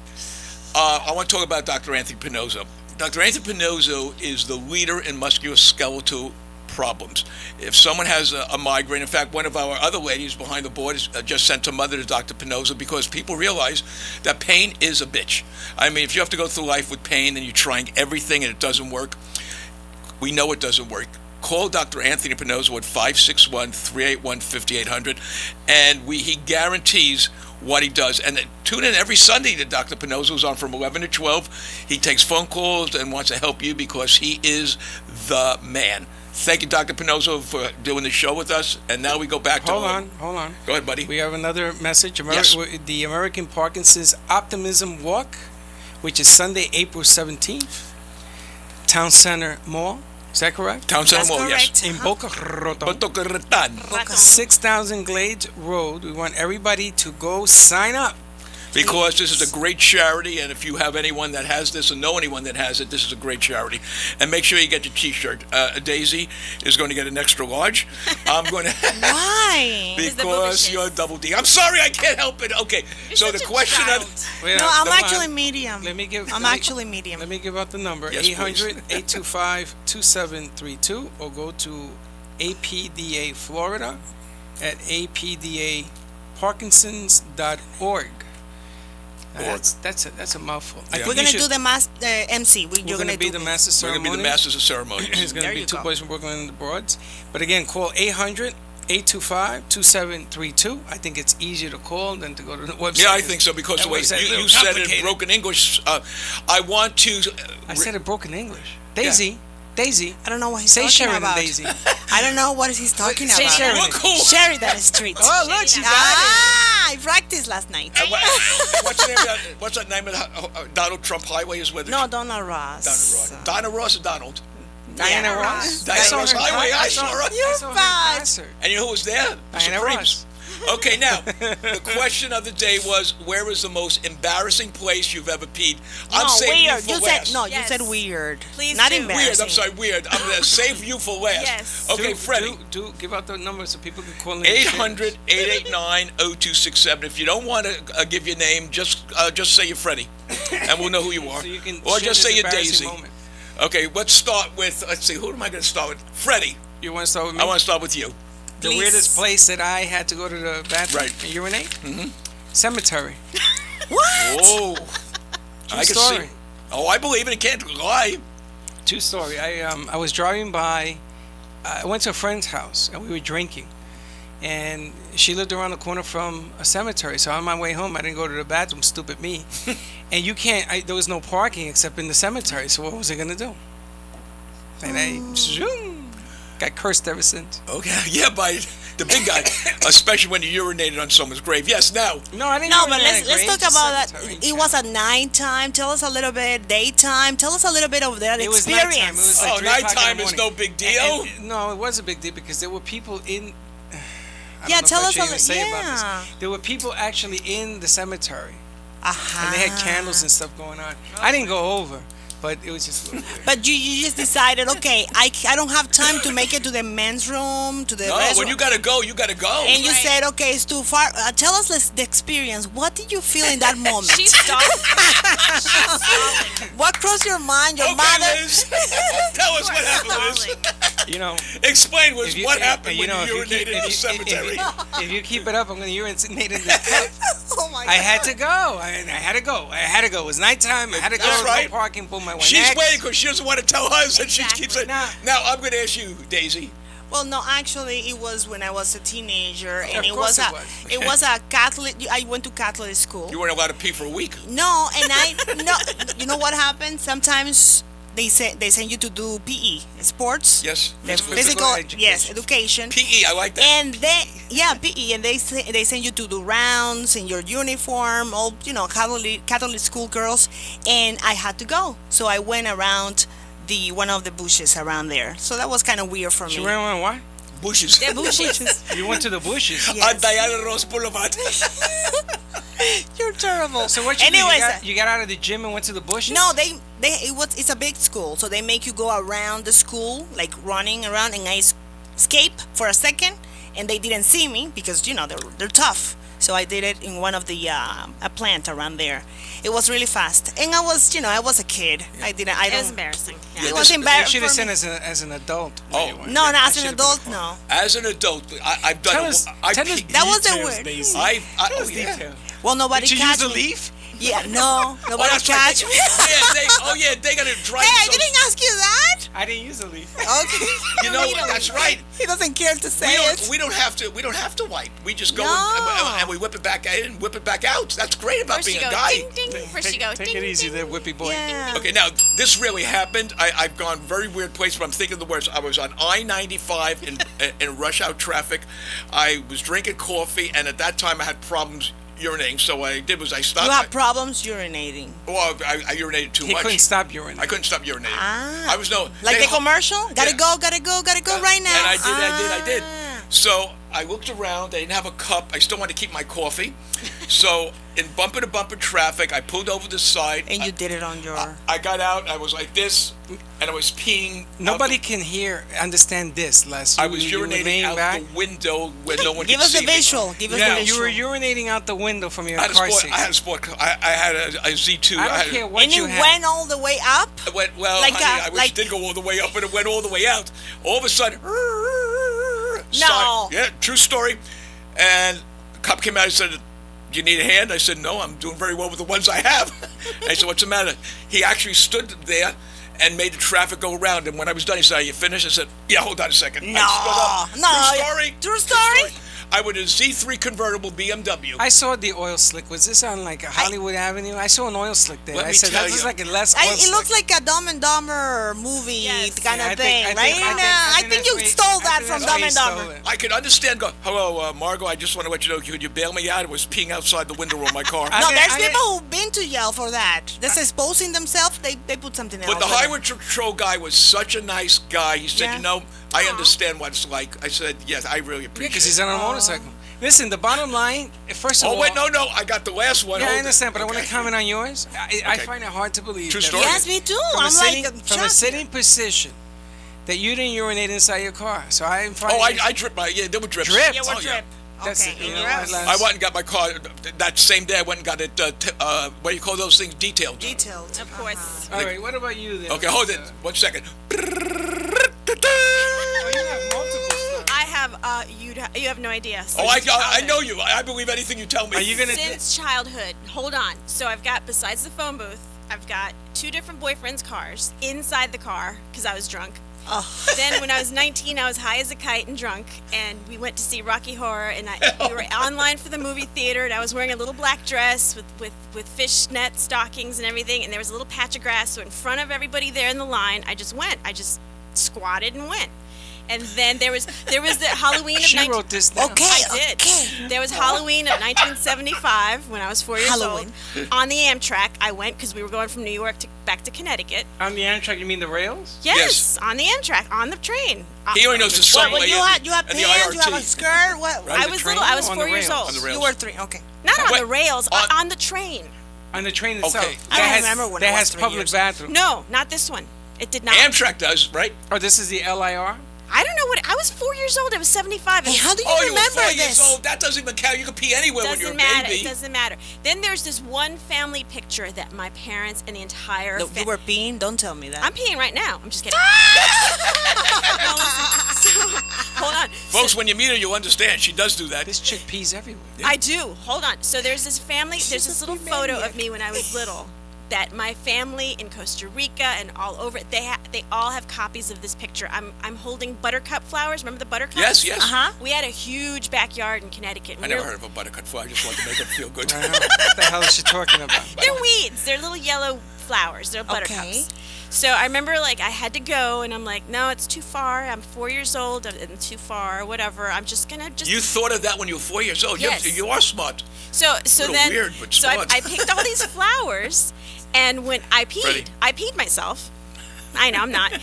I want to talk about Dr. Anthony Pinozzo. Dr. Anthony Pinozzo is the leader in musculoskeletal problems. If someone has a migraine, in fact, one of our other ladies behind the board has just sent her mother to Dr. Pinozzo because people realize that pain is a bitch. I mean, if you have to go through life with pain and you're trying everything and it doesn't work, we know it doesn't work. Call Dr. Anthony Pinozzo at 561-381-5800, and he guarantees what he does. And tune in every Sunday to Dr. Pinozzo. Is on from 11 to 12. He takes phone calls and wants to help you because he is the man. Thank you, Dr. Pinozzo, for doing the show with us. And now we go back to... Hold on. Go ahead, buddy.
We have another message.
Yes.
The American Parkinson's Optimism Walk, which is Sunday, April 17th. Town Center Mall. Is that correct?
Town Center Mall, yes.
In Boca Raton. 6,000 Glades Road. We want everybody to go sign up.
because this is a great charity, and if you have anyone that has this or know anyone that has it, this is a great charity. And make sure you get your T-shirt. Daisy is going to get an extra large. I'm going to...
Why?
Because you're double D. I'm sorry, I can't help it. Okay, so the question of...
Wait,
No, I'm
come on.
actually medium.
Let me give.
I'm actually medium.
Let me give out the number:
Yes, please.
800-825-2732, or go to APDA Florida at apdaparkinsons.org. That's a mouthful. I think
We're
you
gonna
should-
do the MC.
We're going to be the master
We're
ceremony.
going to be the masters of ceremonies.
It's going to
There
be
you
two
go.
boys from Brooklyn and the Broads. But again, call 800-825-2732. I think it's easier to call than to go to the website.
Yeah, I think so, because
That
the way
website's a
you
little
said it in
complicated.
broken English, I want to...
I said it broken English. Daisy.
I don't know what he's
Say
talking
Sheridan,
about.
Daisy.
I don't know what he's talking
Say
about.
Sheridan.
Look cool.
Sheridan Street.
Oh, look, she got
I practiced last night.
What's the name of that, what's that name of the Donald Trump Highway is where the...
No, Donna Ross.
Donna Ross or Donald?
Diana
Yeah.
Ross.
Diana
I saw
Ross
her-
Highway, I
I
saw her.
I saw her in
bad.
concert.
And you know who was there? The
Diana
Supremes.
Ross.
Okay, now, the question of the day was, where is the most embarrassing place you've ever peed? I'm
No,
saving
weird.
you for
You
last.
said no.
Yes.
You said weird.
Please
Not
do.
embarrassing.
Weird, I'm sorry, weird. I'm going to save you for last.
Yes.
Okay, Freddie.
Do give out the number so people can call in.
800-889-0267. If you don't want to give your name, just say you're Freddie, and we'll know who you are.
So you can
or
share
just
this
say you're
embarrassing
Daisy.
moment.
Okay, let's start with, let's see, who am I going to start with? Freddie.
You want to start with me?
I want to start with you.
The
Please.
weirdest place that I had to go to the bathroom
Right.
and urinate? Cemetery.
Oh. I can
story.
see. Oh, I believe it. It can't lie.
True story. I was driving by. I went to a friend's house and we were drinking, and she lived around the corner from a cemetery. So on my way home, I didn't go to the bathroom. Stupid me. And you can't. There was no parking except in the cemetery. So what was I gonna do? And I zoom, got cursed ever since.
Okay, yeah, by the big guy, especially when you urinated on someone's grave. Yes, now.
No, I didn't.
No,
urinate
but
in
let's
a grave,
talk
just
about that.
cemetery.
It was at nighttime. Tell us a little bit. Daytime. Tell us a little bit of that
It was
experience.
nighttime. It was like
Oh,
3 o'clock in the
nighttime is
morning.
no big deal.
And no, it was a big deal because there were people in. I don't
Yeah,
know if
tell
I
us
should
a
even
li-
say about
yeah.
this. There were people actually in the cemetery,
Aha.
and they had candles and stuff going on. I didn't go over, but it was just a little weird.
But you just decided, okay, I don't have time to make it to the men's room, to the
No,
restroom.
when you gotta go, you gotta go.
And you
Right.
said, okay, it's too far. Tell us the experience. What did you feel in that moment?
She's stalling.
What crossed your mind? Your
Okay,
mother?
Liz. Tell us what happened, Liz.
You know,
Explain, Liz,
if you-
what
if-
happened when
if
you
you keep-
urinated in
if
the
you-
cemetery.
if you keep it up, I'm going to urinate in this cup.
Oh my
I
God.
had to go. I had to go. I had to go. It was nighttime. I had to go.
That's right.
No parking. Boom, I went
She's
next.
waiting because she doesn't want to tell us, and she keeps saying,
Nah.
now I'm going to ask you, Daisy.
Well, no, actually, it was when I was a teenager, and
Of
it
course
was
it was.
it was a Catholic. I went to Catholic school.
You weren't allowed to pee for a week.
No, and no. You know what happens? Sometimes they send you to do PE, sports.
Yes.
The
Physical education.
yes, education.
PE, I like that.
And PE, and they send you to do rounds in your uniform, all Catholic school girls, and I had to go, so I went around one of the bushes around there. So that was kind of weird for me.
You ran around what?
Bushes.
The bushes.
You went to the bushes.
Yes.
On Diana Ross Boulevard.
You're terrible.
So what you
Anyways,
do? You got out of the gym and went to the bushes?
no, it's a big school, so they make you go around the school, like running around, and I escape for a second, and they didn't see me because they're tough. So I did it in one of the a plant around there. It was really fast, and I was a kid. I
It was
don't.
embarrassing.
It
Yeah.
was
You
embarrassing.
should have sent as an adult. when
Oh.
you went.
No,
That
not as an
should've been
adult.
fun.
No.
As an adult, I've done
Tell
it.
us-
I
tell us
peed.
That was the
details,
word.
Daisy.
Oh, yeah.
Detail.
Well, nobody
Did you
catch
use a
me.
leaf?
Yeah, no,
Oh,
nobody
that's right.
catch me.
They got to dry
Hey, I
themselves.
didn't ask you that.
I didn't use a leaf.
Okay.
You know, that's right.
He doesn't care to say it.
We don't have to wipe. We just go
No.
and we whip it back in, whip it back out. That's great about
First
being
you
a
go
guy.
ding ding. First you go
Take
ding
it easy
ding.
there, whippy boy.
Yeah.
Okay, now this really happened. I've gone very weird place, but I'm thinking the worst. I was on I-95 in rush hour traffic. I was drinking coffee, and at that time I had problems urinating. So what I did was I stopped.
You have problems urinating.
Well, I urinated too
He
much.
couldn't stop urinating.
I couldn't stop urinating.
Ah.
I was
Like
they-
the commercial? Gotta
Yeah.
go right now.
And I did.
Ah.
So I looked around. I didn't have a cup. I still wanted to keep my coffee. So in bumper-to-bumper traffic, I pulled over the side.
And you did it on your...
I got out. I was like this, and I was peeing.
Nobody can understand this, Les.
I was
You were
urinating
laying
out
back.
the window where no one
Give
could
us
see
the
me.
visual. Give us
Yeah,
the
you
visual.
were urinating out the window from your
I had a
car
sport.
seat.
I had a sport. I had a Z2.
I don't care what
And
you
it
had.
went all the way up?
It went, well,
Like
honey,
a-
I wish
like-
it did go all the way up, but it went all the way out. All of a sudden,
No.
yeah, true story. And the cop came out and said, "Do you need a hand?" I said, "No, I'm doing very well with the ones I have." I said, "What's the matter?" He actually stood there and made the traffic go around. And when I was done, he said, "Are you finished?" I said, "Yeah, hold on a second."
No,
I stood up.
no.
True story.
True story?
I would a Z3 convertible BMW.
I saw the oil slick. Was this on like Hollywood Avenue? I saw an oil slick there.
Let
I
me
said
tell
that looks
you.
like a less oil
It
slick.
looks like a Dumb and Dumber movie
Yes.
kind
Yeah,
of
I
thing,
think-
right? I think you stole that from Dumb and Dumber.
I could understand. Go, hello, Margot. I just want to let you know. Could you bail me out? I was peeing outside the window of my car.
No,
I-
there's
I-
people who've been to jail for that. That's exposing themselves. They put something else.
But the
with it.
highway patrol guy was such a nice guy. He said,
Yeah.
"You know, I understand what it's like." I said, "Yes, I really appreciate
because he's
it."
on a motorcycle. Listen, the bottom line, first of all...
Oh wait, no, I got the last one.
Yeah,
Hold
I
it.
understand, but I want
Okay.
to comment on yours. I
Okay.
find it hard to believe.
True
that
story.
Yes, me too.
From,
I'm
sitting,
like,
from a
shocked.
sitting position that you didn't urinate inside your car. So I'm finding...
Oh, I dripped my. Yeah, there were drips.
Dripped?
Yeah,
Oh,
what drip?
That's
Okay,
it, you
and
know
your
what,
ass-
Les?
I went and got my car that same day. I went and got it. What do you call those things? Detailed.
Detailed.
Of course.
All right, what about you then?
Okay, hold it. 1 second.
Oh, you have multiple stuff.
I have, you have no idea.
Oh, I
Since
know you. I believe anything you tell me.
Are you going to...
Since childhood. Hold on. So I've got, besides the phone booth, I've got 2 different boyfriends' cars inside the car because I was drunk.
Oh.
Then when I was 19, I was high as a kite and drunk, and we went to see Rocky Horror, and we were online for the movie theater, and I was wearing a little black dress with fishnet stockings and everything, and there was a little patch of grass, so in front of everybody there in the line, I just squatted and went. And then there was the Halloween of
She
19...
wrote this down.
Okay,
I did.
okay.
There was Halloween of 1975 when I was 4 years
Halloween.
old. On the Amtrak, I went because we were going from New York back to Connecticut.
On the Amtrak, you mean the rails?
Yes, on the Amtrak, on the train.
He only knows the subway
What, you
and
have
and the
pants, you have a
IRT.
skirt. What?
Right.
I
the
was
train
little. I was
or on
4
the
years
rails?
old.
On the rails.
You were 3. Okay.
Not on
Wait,
the rails,
on-
on the train.
On the train itself.
Okay.
I don't remember when
that
I was
has
3
public
years.
bathroom.
No, not this one. It did not.
Amtrak does, right?
Oh, this is the LIR?
I don't know what. I was 4 years old. It was 75.
Hey, how do you
Oh, you were
remember
4
this?
years old. That doesn't even count. You can pee anywhere when you're a
Doesn't matter.
baby.
It doesn't matter. Then there's this one family picture that my parents and the entire.
No, you were peeing. Don't tell me that.
I'm peeing right now. I'm just kidding. No, listen. So, hold on.
Folks, when you meet her, you'll understand. She does do that.
This chick pees everywhere.
I do. Hold on. So there's this family. There's this
a
little
pee
photo
maniac.
of me when I was little. That my family in Costa Rica and all over they all have copies of this picture. I'm holding buttercup flowers. Remember the buttercups?
Yes, yes.
Uh-huh.
We had a huge backyard in Connecticut.
I never heard of a buttercut flower. I just wanted to make her feel good.
I know. What the hell is she talking about?
They're weeds. They're little yellow flowers. They're buttercups.
Okay.
So I remember I had to go and I'm like, no, it's too far. I'm 4 years old and too far. Whatever. I'm just gonna
You thought of that when you were 4 years old.
Yes.
You are smart.
So
Little
then
weird, but
so I
smart.
picked all these flowers, and when I
Freddie.
peed myself. I know I'm not.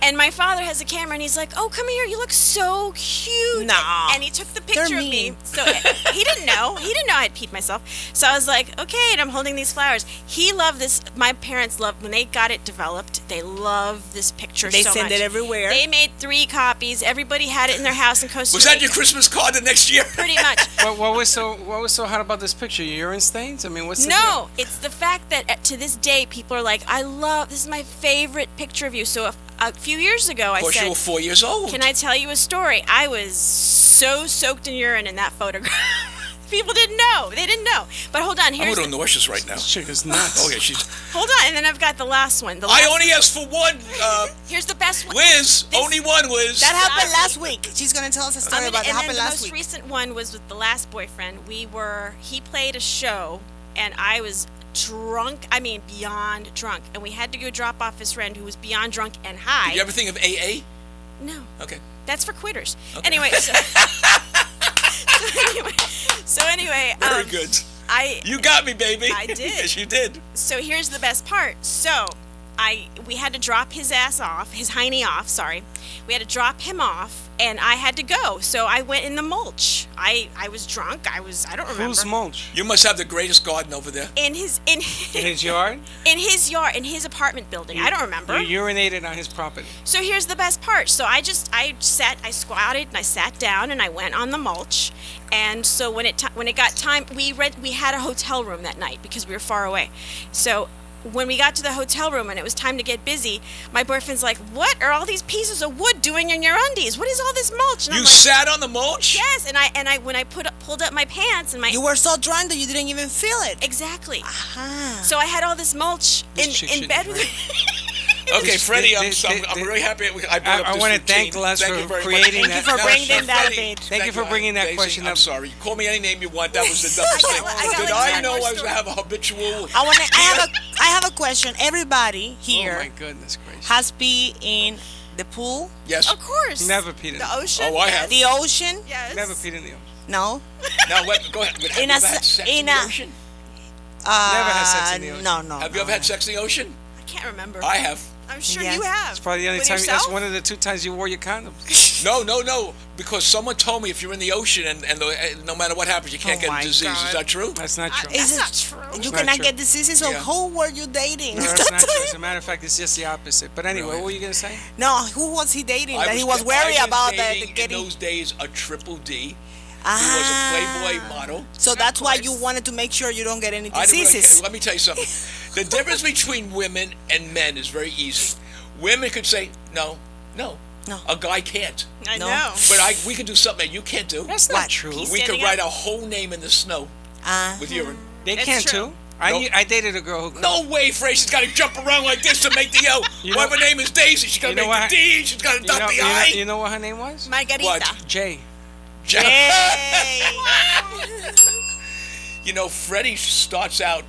And my father has a camera, and he's like, "Oh, come here! You look so cute."
Nah.
And he took the picture of me.
mean.
So he didn't know. He didn't know I'd peed myself. So I was like, "Okay." And I'm holding these flowers. He loved this. My parents loved when they got it developed. They loved this picture.
They
so
send
much.
it everywhere.
They made 3 copies. Everybody had it in their house in Costa
Was
Rica.
that your Christmas card the next year?
Pretty much.
What was so hot about this picture? Urine stains? I mean, what's the
No, it's the fact that to this day people are like, this is my favorite picture of you. So a few years ago I
Of course, you
said,
were 4 years old.
can I tell you a story? I was so soaked in urine in that photograph. People didn't know. They didn't know. But hold on,
I'm a
here's
little nauseous right now.
This chick is nuts.
Okay, she's.
hold on, and then I've got the last one.
I only asked for one.
Here's the best one.
Liz,
This-
only one, Liz.
That happened last week. She's gonna tell us a story about that
and then
happened
the
last
most
week.
recent one was with the last boyfriend. He played a show, and I was drunk. I mean, beyond drunk, and we had to go drop off his friend who was beyond drunk and high.
Did you ever think of AA?
No.
Okay.
That's for quitters. Anyway, so anyway,
Very good. You got me, baby.
I did.
Yes, you did.
So here's the best part. We had to drop his ass off, his hiney off. Sorry, we had to drop him off and I had to go. So I went in the mulch. I was drunk. I don't remember.
Who's mulch?
You must have the greatest garden over there.
In his
In his yard?
in his yard, in his apartment building. I don't remember.
You urinated on his property.
So here's the best part. So I squatted and I sat down and I went on the mulch. And so when it got time, we had a hotel room that night because we were far away. So when we got to the hotel room and it was time to get busy, my boyfriend's like, "What are all these pieces of wood doing in your undies? What is all this mulch?" And
You
I'm like,
sat on the mulch?
yes. And I when I pulled up my pants and my
You were so drunk that you didn't even feel it.
exactly.
Ah.
So I had all this mulch
This chick
in
shouldn't
bed with
drink.
Okay, Freddie,
this-
I'm really happy I brought up
I
this
want to
routine.
thank Les
Thank
for
you very much.
creating
Thank you
that.
for bringing
Freddie,
that
Freddie,
bit.
Thank you for bringing that
Daisy,
question
I'm
up.
sorry. Call me any name you want. That was the dumbest thing.
I got
Did
like
I know
more
I was
stories.
going to have a habitual...
I have a question. Everybody
Oh
here
my goodness gracious.
has pee in the pool,
Yes.
Of course.
Never peed in
The
the
ocean.
Oh, I have.
the ocean.
Yes.
Never peed in the ocean.
No.
Now, go ahead. Have
In
you
a
ever had
se-
sex in
in
the
a-
ocean?
Never had sex in the ocean.
No.
Have you ever had sex in the ocean?
I can't remember.
I have.
I'm sure
Yes.
you have.
It's probably the only
With
time.
yourself?
That's one of the 2 times you wore your condoms.
No. Because someone told me if you're in the ocean and no matter what happens, you can't
Oh
get
my
a disease.
God.
Is that true?
That's not true.
Is
That's
it-
not true.
You
not
cannot
true.
get diseases. So
Yeah.
who were you dating?
No, that's not true. As a matter of fact, it's just the opposite. But anyway,
Really?
what were you gonna say?
No, who was he dating?
I
That he was worried
I
about
was
that
dating
getting.
in those days a triple D who
Ah.
was a Playboy model.
So that's why you
course.
wanted to make sure you don't get any
I didn't really
diseases.
care. Let me tell you something. The difference between women and men is very easy. Women could say no.
No.
A guy can't.
I
No.
know.
But we could do something that you can't do.
That's
What?
not true.
He's
We could
standing
write
up.
a whole name in the snow with urine.
They
It's
can
true.
too.
Nope.
I dated a girl who.
No way, Frey. She's got to jump around like this to make the L.
You know-
Well, her name is Daisy. She's got to
You know
make
what?
the D. She's got to dot the I.
You know what her name was?
Margarita.
What?
Jay.
Hey.
You know, Freddie starts out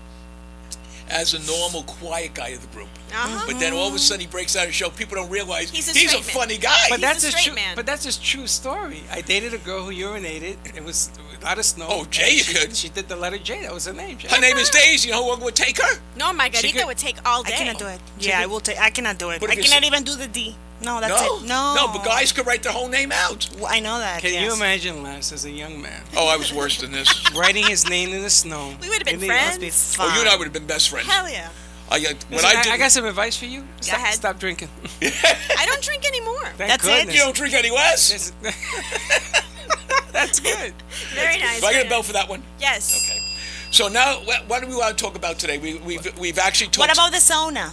as a normal, quiet guy of the group.
Uh-huh.
But then all of a sudden he breaks out and show. People don't realize
He's a
a
straight man.
funny guy.
But
He's
that's
a
a
straight
true.
man.
But that's a true story. I dated a girl who urinated. It was a lot of snow.
Oh, Jay,
and
you
she,
could.
She did the letter J. That was her name. Jay.
Her name is Daisy. You know who would take her?
No, Margarita
could-
would take all
I
day.
cannot do it. Yeah, I will take. I cannot do it.
But
I
if you
cannot
say-
even do the D. No, that's
No.
it. No.
No, but guys could write their whole name out.
Well, I know that.
Can
yes.
you imagine Lance as a young man
Oh, I was worse than this.
writing his name in the snow?
We would have been
In the-
Must be
friends.
fun.
Oh, you and I would have been best friends.
Hell yeah.
When
Listen,
I did,
I got some advice for you. Stop,
ahead.
stop drinking.
I don't drink anymore.
Thank
That's it?
goodness.
you don't drink any less.
That's good.
Very nice.
Do I get
very
a bell
nice.
for that one?
Yes.
Okay. So now, what do we want to talk about today? We've actually talked.
What about the sauna?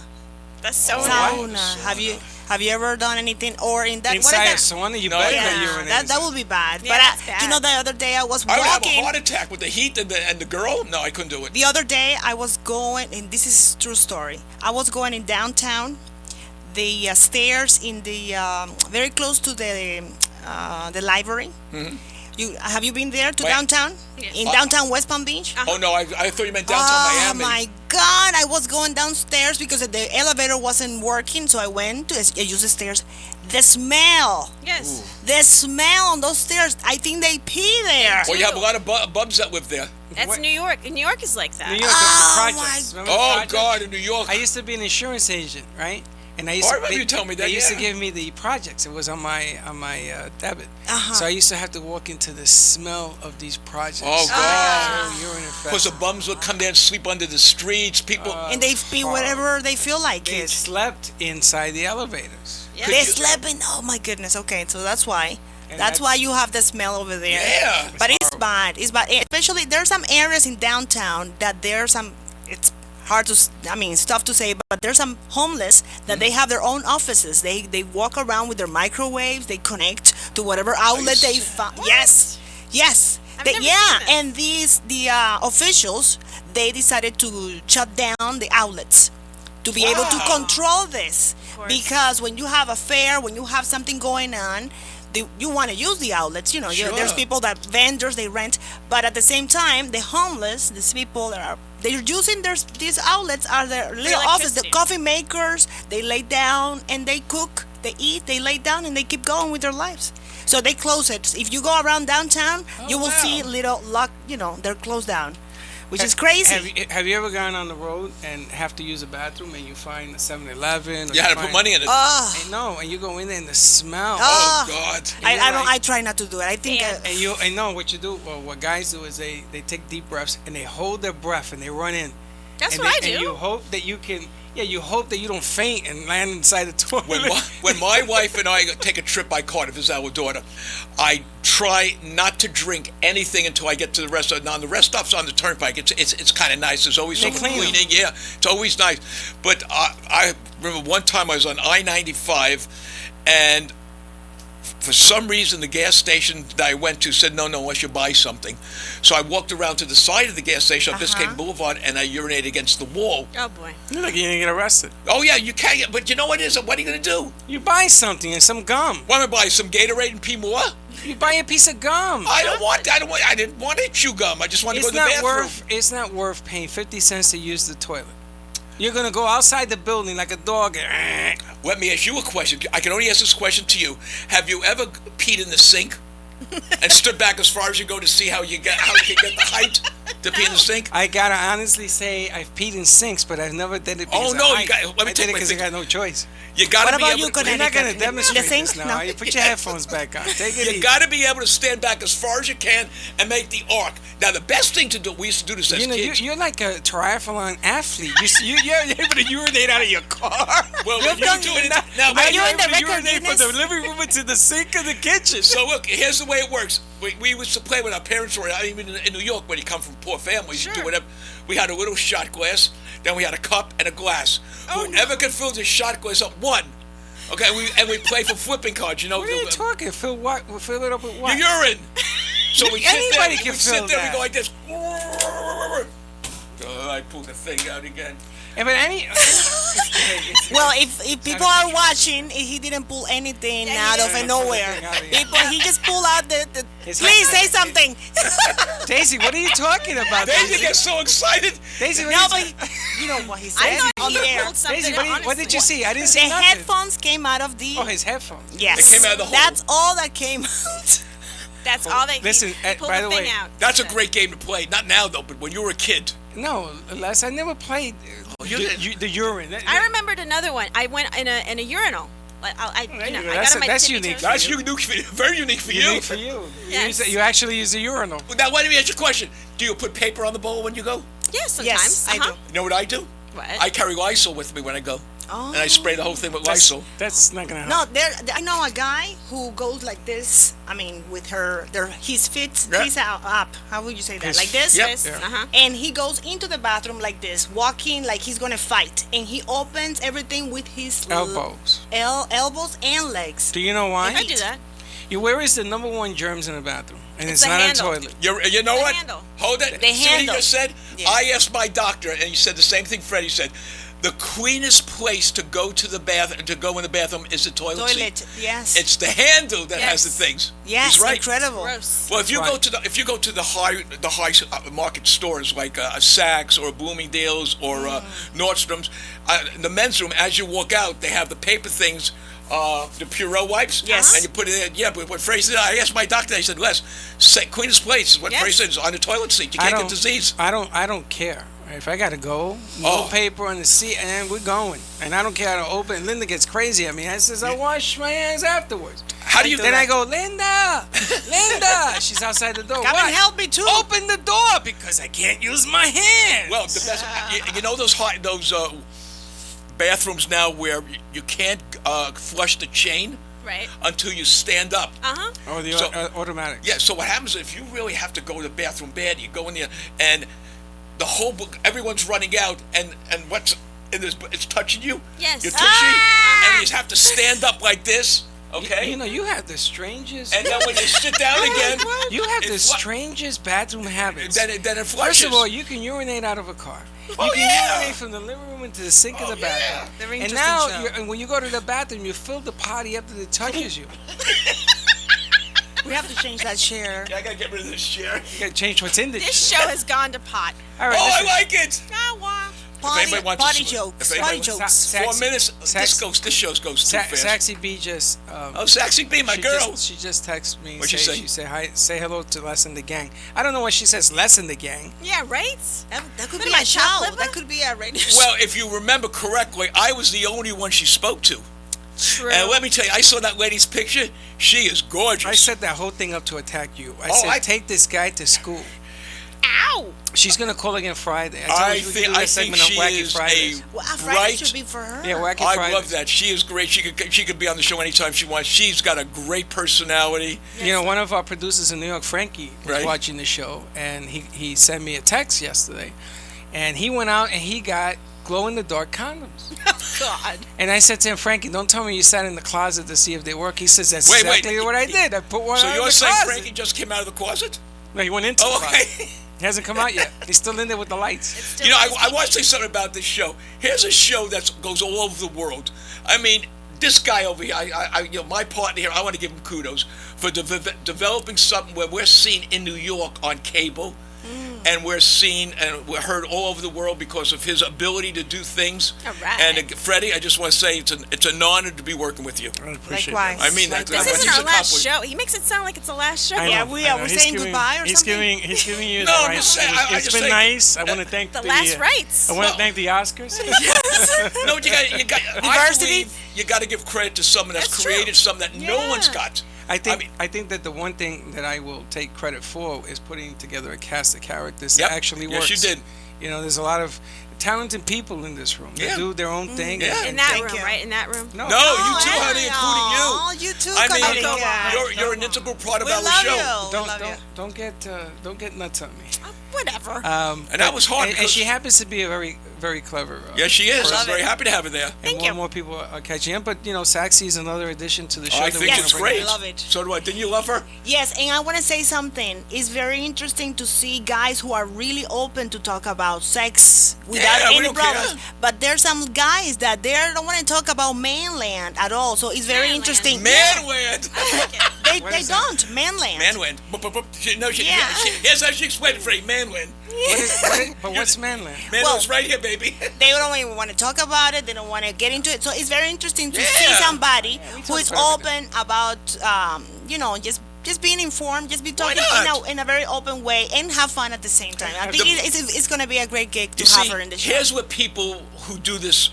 That's so
Sauna.
nice.
Have you ever done anything or in that?
Inside a
what is that?
sauna, you
No,
better
I
not
haven't.
urinate.
That would be bad.
Yeah,
but
that's bad.
you know, the other day I was
I would have a
walking.
heart attack with the heat and the girl. No, I couldn't do it.
The other day I was going, and this is a true story. I was going in downtown. The stairs in the very close to the library.
Mm-hmm.
Have you been there to
Wait.
downtown?
Yes.
In downtown West Palm Beach?
Oh no, I thought you meant downtown
Oh
Miami.
my God! I was going downstairs because the elevator wasn't working, so I went to use the stairs. The smell,
Yes.
the smell on those stairs. I think they pee there.
Well, you have a lot of bubs that live there.
That's
What?
New York. And New York is like that.
New York,
Oh,
the projects.
my
Remember the
Oh
projects?
God, in New York.
I used to be an insurance agent, right? And I used
Oh, I
to
remember you telling me that,
They used to
yeah.
give me the projects. It was on my debit.
Uh-huh.
So I used to have to walk into the smell of these projects.
Oh, God.
So urine
Because the bums would come there and sleep under the streets. People.
And they pee whatever they feel like
They
it.
slept inside the elevators.
Yeah.
They slept in. Oh my goodness. Okay, so that's why.
And
That's why you have the smell over there.
Yeah.
But it's bad. It's bad. Especially there's some areas in downtown that there's some. It's hard to. It's tough to say, but there's some homeless that they have their own offices. They walk around with their microwaves. They connect to whatever outlet they found. Yes. Yes.
I've never
Yeah.
seen this.
And the officials they decided to shut down the outlets to be able to
Wow.
control this
course.
because when you have a fair, when you have something going on, you want to use the outlets. You know, there's
Sure.
people that vendors they rent, but at the same time, the homeless, these people that are they're using these outlets are their little office. The
electricity.
coffee makers, they lay down and they cook, they eat, they lay down and they keep going with their lives. So they close it. If you go around downtown, you will
wow.
see little they're closed down. which is crazy.
Have you ever gone on the road and have to use a bathroom and you find a 7-Eleven?
You had to put money in it.
Oh,
No, and you go in there and the smell.
Oh.
God.
I don't. I try not to do it. I think.
And know what you do. Well, what guys do is they take deep breaths and they hold their breath and they run in.
That's
and
what
they,
I do.
And you hope that you can. Yeah, you hope that you don't faint and land inside the toilet.
When my wife and I take a trip by car, if it's our daughter, I try not to drink anything until I get to the rest stop. Now, the rest stop's on the turnpike. It's kind of nice. There's always
They
someone
clean 'em.
cleaning. Yeah, it's always nice. But I remember one time I was on I-95, and for some reason, the gas station that I went to said, no, unless you buy something. So I walked around to the side of the gas station on Biscayne Boulevard, and I urinated against the wall.
Oh boy.
You're like you're gonna get arrested.
Oh, yeah, you can't. But you know what it is? What are you going to do?
You buy something and some gum.
Want to buy some Gatorade and pee more?
You buy a piece of gum.
I didn't want to chew gum. I just wanted to go to the bathroom.
It's not worth paying 50 cents to use the toilet. You're gonna go outside the building like a dog.
Let me ask you a question. I can only ask this question to you. Have you ever peed in the sink and stood back as far as you go to see how you can get the height to pee in the sink?
I gotta honestly say I've peed in sinks, but I've never did it because
Oh, no,
of
you
height.
got- let me
I
take
did it
my
because I
thing.
got no choice.
You got to
What
be
about
able
you,
to.
You're not gonna
The
demonstrate
sink?
this now.
No.
You put your headphones back on. Take it
You
easy.
got to be able to stand back as far as you can and make the arc. Now, the best thing to do, we used to do this as
You know,
kids.
you're like a triathlon athlete. You're able to urinate out of your car.
Well,
You're
when you
done-
do it,
now
now,
you in the
able to
record
urinate from
Guinness?
the living room into the sink of the kitchen.
So look, here's the way it works. We used to play when our parents were, even in New York, when you come from poor families, you do whatever. We had a little shot glass, then we had a cup and a glass. Whoever could fill the shot glass up won. Okay, we play for flipping cards. You know,
What are you talking? Fill what? Fill it up with what?
your urine. So we sit there.
Anybody can
We sit
fill
there.
that.
We go like this. Oh, I pulled the thing out again.
Yeah, but
Well, if people are watching, he didn't pull anything out of nowhere. He just pulled out the
His
please
hand-
say something.
Daisy, what are you talking about?
Daisy gets so excited.
Daisy,
No, but you know what he said
I thought
on
he
the air.
pulled something.
Daisy, what did you
honestly.
see? I didn't
The
see nothing.
headphones came out of the.
Oh, his headphones.
Yes,
It came out of the hole.
That's all that came out.
That's all they.
Listen,
he pulled
by
the
the
thing
way,
out.
That's a great game to play. Not now though, but when you were a kid.
No, Les, I never played
you did.
the urine.
I remembered another one. I went in a urinal. Like I
There you go.
I got on my
That's
tippy
unique.
toes.
That's unique for you. Very unique for
Unique
you.
for you.
Yes.
You actually use the urinal.
Now, let me ask you a question. Do you put paper on the bowl when you go?
Yes, sometimes.
Yes, I do.
You know what I do?
What?
I carry Lysol with me when I go.
Oh.
And I spray the whole thing with Lysol.
That's not gonna help.
No, I know a guy who goes like this. I mean, with his feet
Yeah.
he's out up. How would you say that?
His
Like this.
Yep.
This,
Yeah.
uh-huh.
And he goes into the bathroom like this, walking like he's gonna fight, and he opens everything with his
Elbows.
elbows and legs.
Do you know why?
I do that.
Where is the number one germs in the bathroom? And
It's
it's
the
not
handle.
a toilet.
You know
The
what?
handle.
Hold it.
The
See what he
handle.
just said?
Yeah.
I asked my doctor, and he said the same thing Freddie said. The cleanest place to go in the bathroom is the toilet seat.
Toilet, yes.
It's the handle that has the
Yes.
things.
yes,
He's right.
incredible.
Gross.
Well, if you
That's
go to the high market stores like a Saks or a Bloomingdale's or Nordstrom's, in the men's room, as you walk out, they have the paper things, the Purell wipes.
Yes.
And you put it in. Yeah, but what Frey said, I asked my doctor. He said, Les, cleanest place is what
Yes.
Frey said is on the toilet seat. You can't get disease.
I don't care. If I gotta go, no
Oh.
paper on the seat, and we're going. And I don't care how to open. Linda gets crazy at me. I says, I wash my hands afterwards.
How do you?
Then I go, Linda, Linda. She's outside the door.
Come
What?
and help me too.
Open the door because I can't use my hands.
Well, the best. You know those bathrooms now where you can't flush the chain
Right.
until you stand up.
Uh-huh.
Oh, the
So-
automatic.
Yeah, so what happens if you really have to go to the bathroom bad, you go in there and the whole book, everyone's running out and what's in this, it's touching you?
Yes.
You're touching, and you have to stand up like this, okay?
You know, you have the strangest.
And then when you sit down again,
You have
it
the
flu-
strangest bathroom habits.
then it flushes.
First of all, you can urinate out of a car. You
Oh,
can
yeah.
urinate from the living room into the sink of the bathroom.
Very
And
interesting
now,
show.
and when you go to the bathroom, you fill the potty up that it touches you.
We have to change that chair.
I gotta get rid of this chair.
You gotta change what's in the
This show has gone to pot.
All right,
Oh, I
listen.
like it!
Ah, wah.
anybody wants
Party
to,
jokes.
if
Party
anybody
jokes.
4 minutes.
Sax-
This show goes too fast.
Saxy B just.
Oh, Saxy B, my
she
girl.
she just texted me.
What'd she say?
She said hi. Say hello to Les and the gang. I don't know what she says. Les and the gang.
Yeah, right?
That could
What
be
am I,
a show.
chopped liver?
That could be a radio show.
Well, if you remember correctly, I was the only one she spoke to.
True.
And let me tell you, I saw that lady's picture. She is gorgeous.
I set that whole thing up to attack you. I
Oh,
said,
I-
take this guy to school.
Ow!
She's gonna call again Friday.
I
told you we could
think
do
I
that
think
segment on
she
Wacky
is
Fridays.
Well,
a
Friday
bright.
should be for her.
Yeah, Wacky
I
Fridays.
love that. She is great. She could be on the show anytime she wants. She's got a great personality.
You know, one of our producers in New York, Frankie, was
Right.
watching the show, and he sent me a text yesterday, and he went out and he got glow-in-the-dark condoms.
God.
And I said to him, Frankie, don't tell me you sat in the closet to see if they work. He says, that's
Wait,
exactly what I did. I put one
So
out in
you're
the
saying
closet.
Frankie just came out of the closet?
No, he went into
Oh,
the closet.
okay.
He hasn't come out yet. He's still in there with the lights.
It's still
You know,
nice
I want to say something about this show. Here's a show that goes all over the world. I mean, this guy over here, you know, my partner here, I want to give him kudos for developing something where we're seen in New York on cable, and we're seen and we're heard all over the world because of his ability to do things.
All right.
And Freddie, I just want to say it's an honor to be working with you.
I appreciate
Likewise.
that.
I mean that.
This
what
isn't
he's
our last
accomplished.
show. He makes it sound like it's the last show.
I
Yeah,
know,
we
I
are
know.
we
He's
saying
giving-
goodbye or
he's
something?
He's giving you
No,
the
I'm
rights.
just saying, I
It's
just
been
say-
nice. I want to thank
The last rights.
I want to thank the Oscars.
No, you got I
Diversity?
believe you got to give credit to someone that's
That's
created
true.
something that no
Yeah.
one's got.
I think
mean-
I think that the one thing that I will take credit for is putting together a cast of characters
Yep.
that actually
Yes,
works.
you did.
You know, there's a lot of talented people in this room. They
Yeah.
do their own thing.
Yeah.
In
and-
that
Thank
room,
you.
right? In that room.
No,
No, you too,
Oh,
honey, including you.
Oh, you too,
I mean,
Katarina.
you're an integral part of
We
our
love
show.
you.
don't
We love you.
don't get nuts on me.
Whatever.
And that was hard
And
because-
she happens to be a very clever.
Yes, she is.
I
I'm
love
very
it.
happy to have her there.
and
Thank
more
you.
and more people are catching on. But you know, Saxy is another addition to the show.
I
that
think
we're
it's
gonna bring
great.
in.
I love it.
So do I. Didn't you love her?
Yes, and I want to say something. It's very interesting to see guys who are really open to talk about sex without
Yeah, we
any
don't
problems.
care.
But there's some guys that they don't want to talk about mainland at all. So it's very
Manland.
interesting.
Manland.
What
They
is that?
don't mainland.
Manland. No,
Yeah.
Here's how she explained it for you. Manland.
But what's Manland?
Manland's right here, baby.
They don't even want to talk about it. They don't want to get into it. So it's very interesting to
Yeah.
see somebody
we
who
talk
is
about
open about, just being informed, just be talking
not?
in a very open way and have fun at the same time. I think it's going to be a great gig to
You
have
see,
her in the show.
here's what people who do this,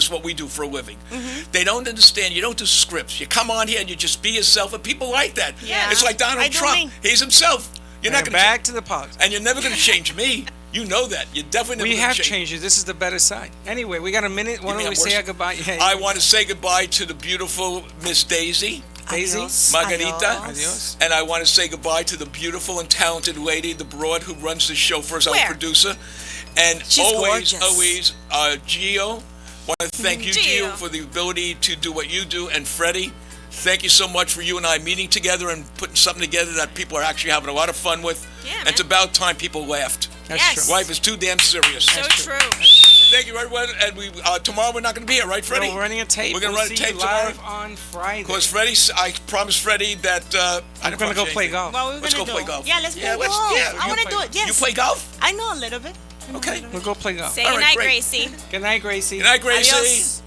what we do for a living.
Mm-hmm.
They don't understand. You don't do scripts. You come on here and you just be yourself, and people like that.
Yeah.
It's like
I
Donald
do
Trump.
me.
He's himself. You're not
And
going
back to the politics.
and you're never going to change me. You know that. You're definitely
We
never
have
gonna change.
changed it. This is the better side. Anyway, we got a minute. Why
You mean
don't we
I'm
say
worse?
our goodbye? Yeah,
I want to say goodbye to the beautiful Miss Daisy,
Daisy?
Adios.
Margarita.
Adios.
and I want to say goodbye to the beautiful and talented lady, the broad who runs the show for us, our
Where?
producer. And
She's
always,
gorgeous.
Gio. Want to thank you, Gio,
Gio.
for the ability to do what you do. And Freddie, thank you so much for you and I meeting together and putting something together that people are actually having a lot of fun with.
Yeah,
And it's
man.
about time people laughed.
That's
Yes.
true.
Life is too damn serious.
So true.
Thank you, everyone. And we tomorrow we're not going to be here, right, Freddie?
We're running a tape.
We're gonna
We'll
run a
see
tape
you
tomorrow.
live on Friday.
Because Freddie, I promised Freddie that
I'm gonna go play golf.
What we're
Let's
gonna
go
do?
play golf.
Yeah, let's play
Yeah, let's-
golf.
yeah,
I
you
want to
play-
do it. Yes.
You play golf?
I know a little bit.
Okay.
We'll go play golf.
Say
All right,
goodnight,
great.
Gracie.
Good night, Gracie.
Good night, Gracie.
Adios.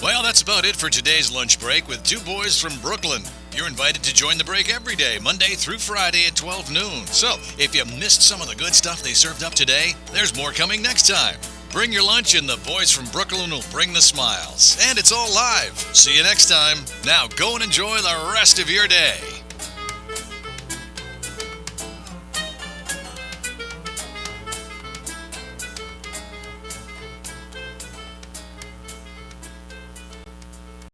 Well, that's about it for today's lunch break with two boys from Brooklyn. You're invited to join the break every day, Monday through Friday at 12 noon. So, if you missed some of the good stuff they served up today, there's more coming next time. Bring your lunch and the boys from Brooklyn will bring the smiles. And it's all live. See you next time. Now go and enjoy the rest of your day.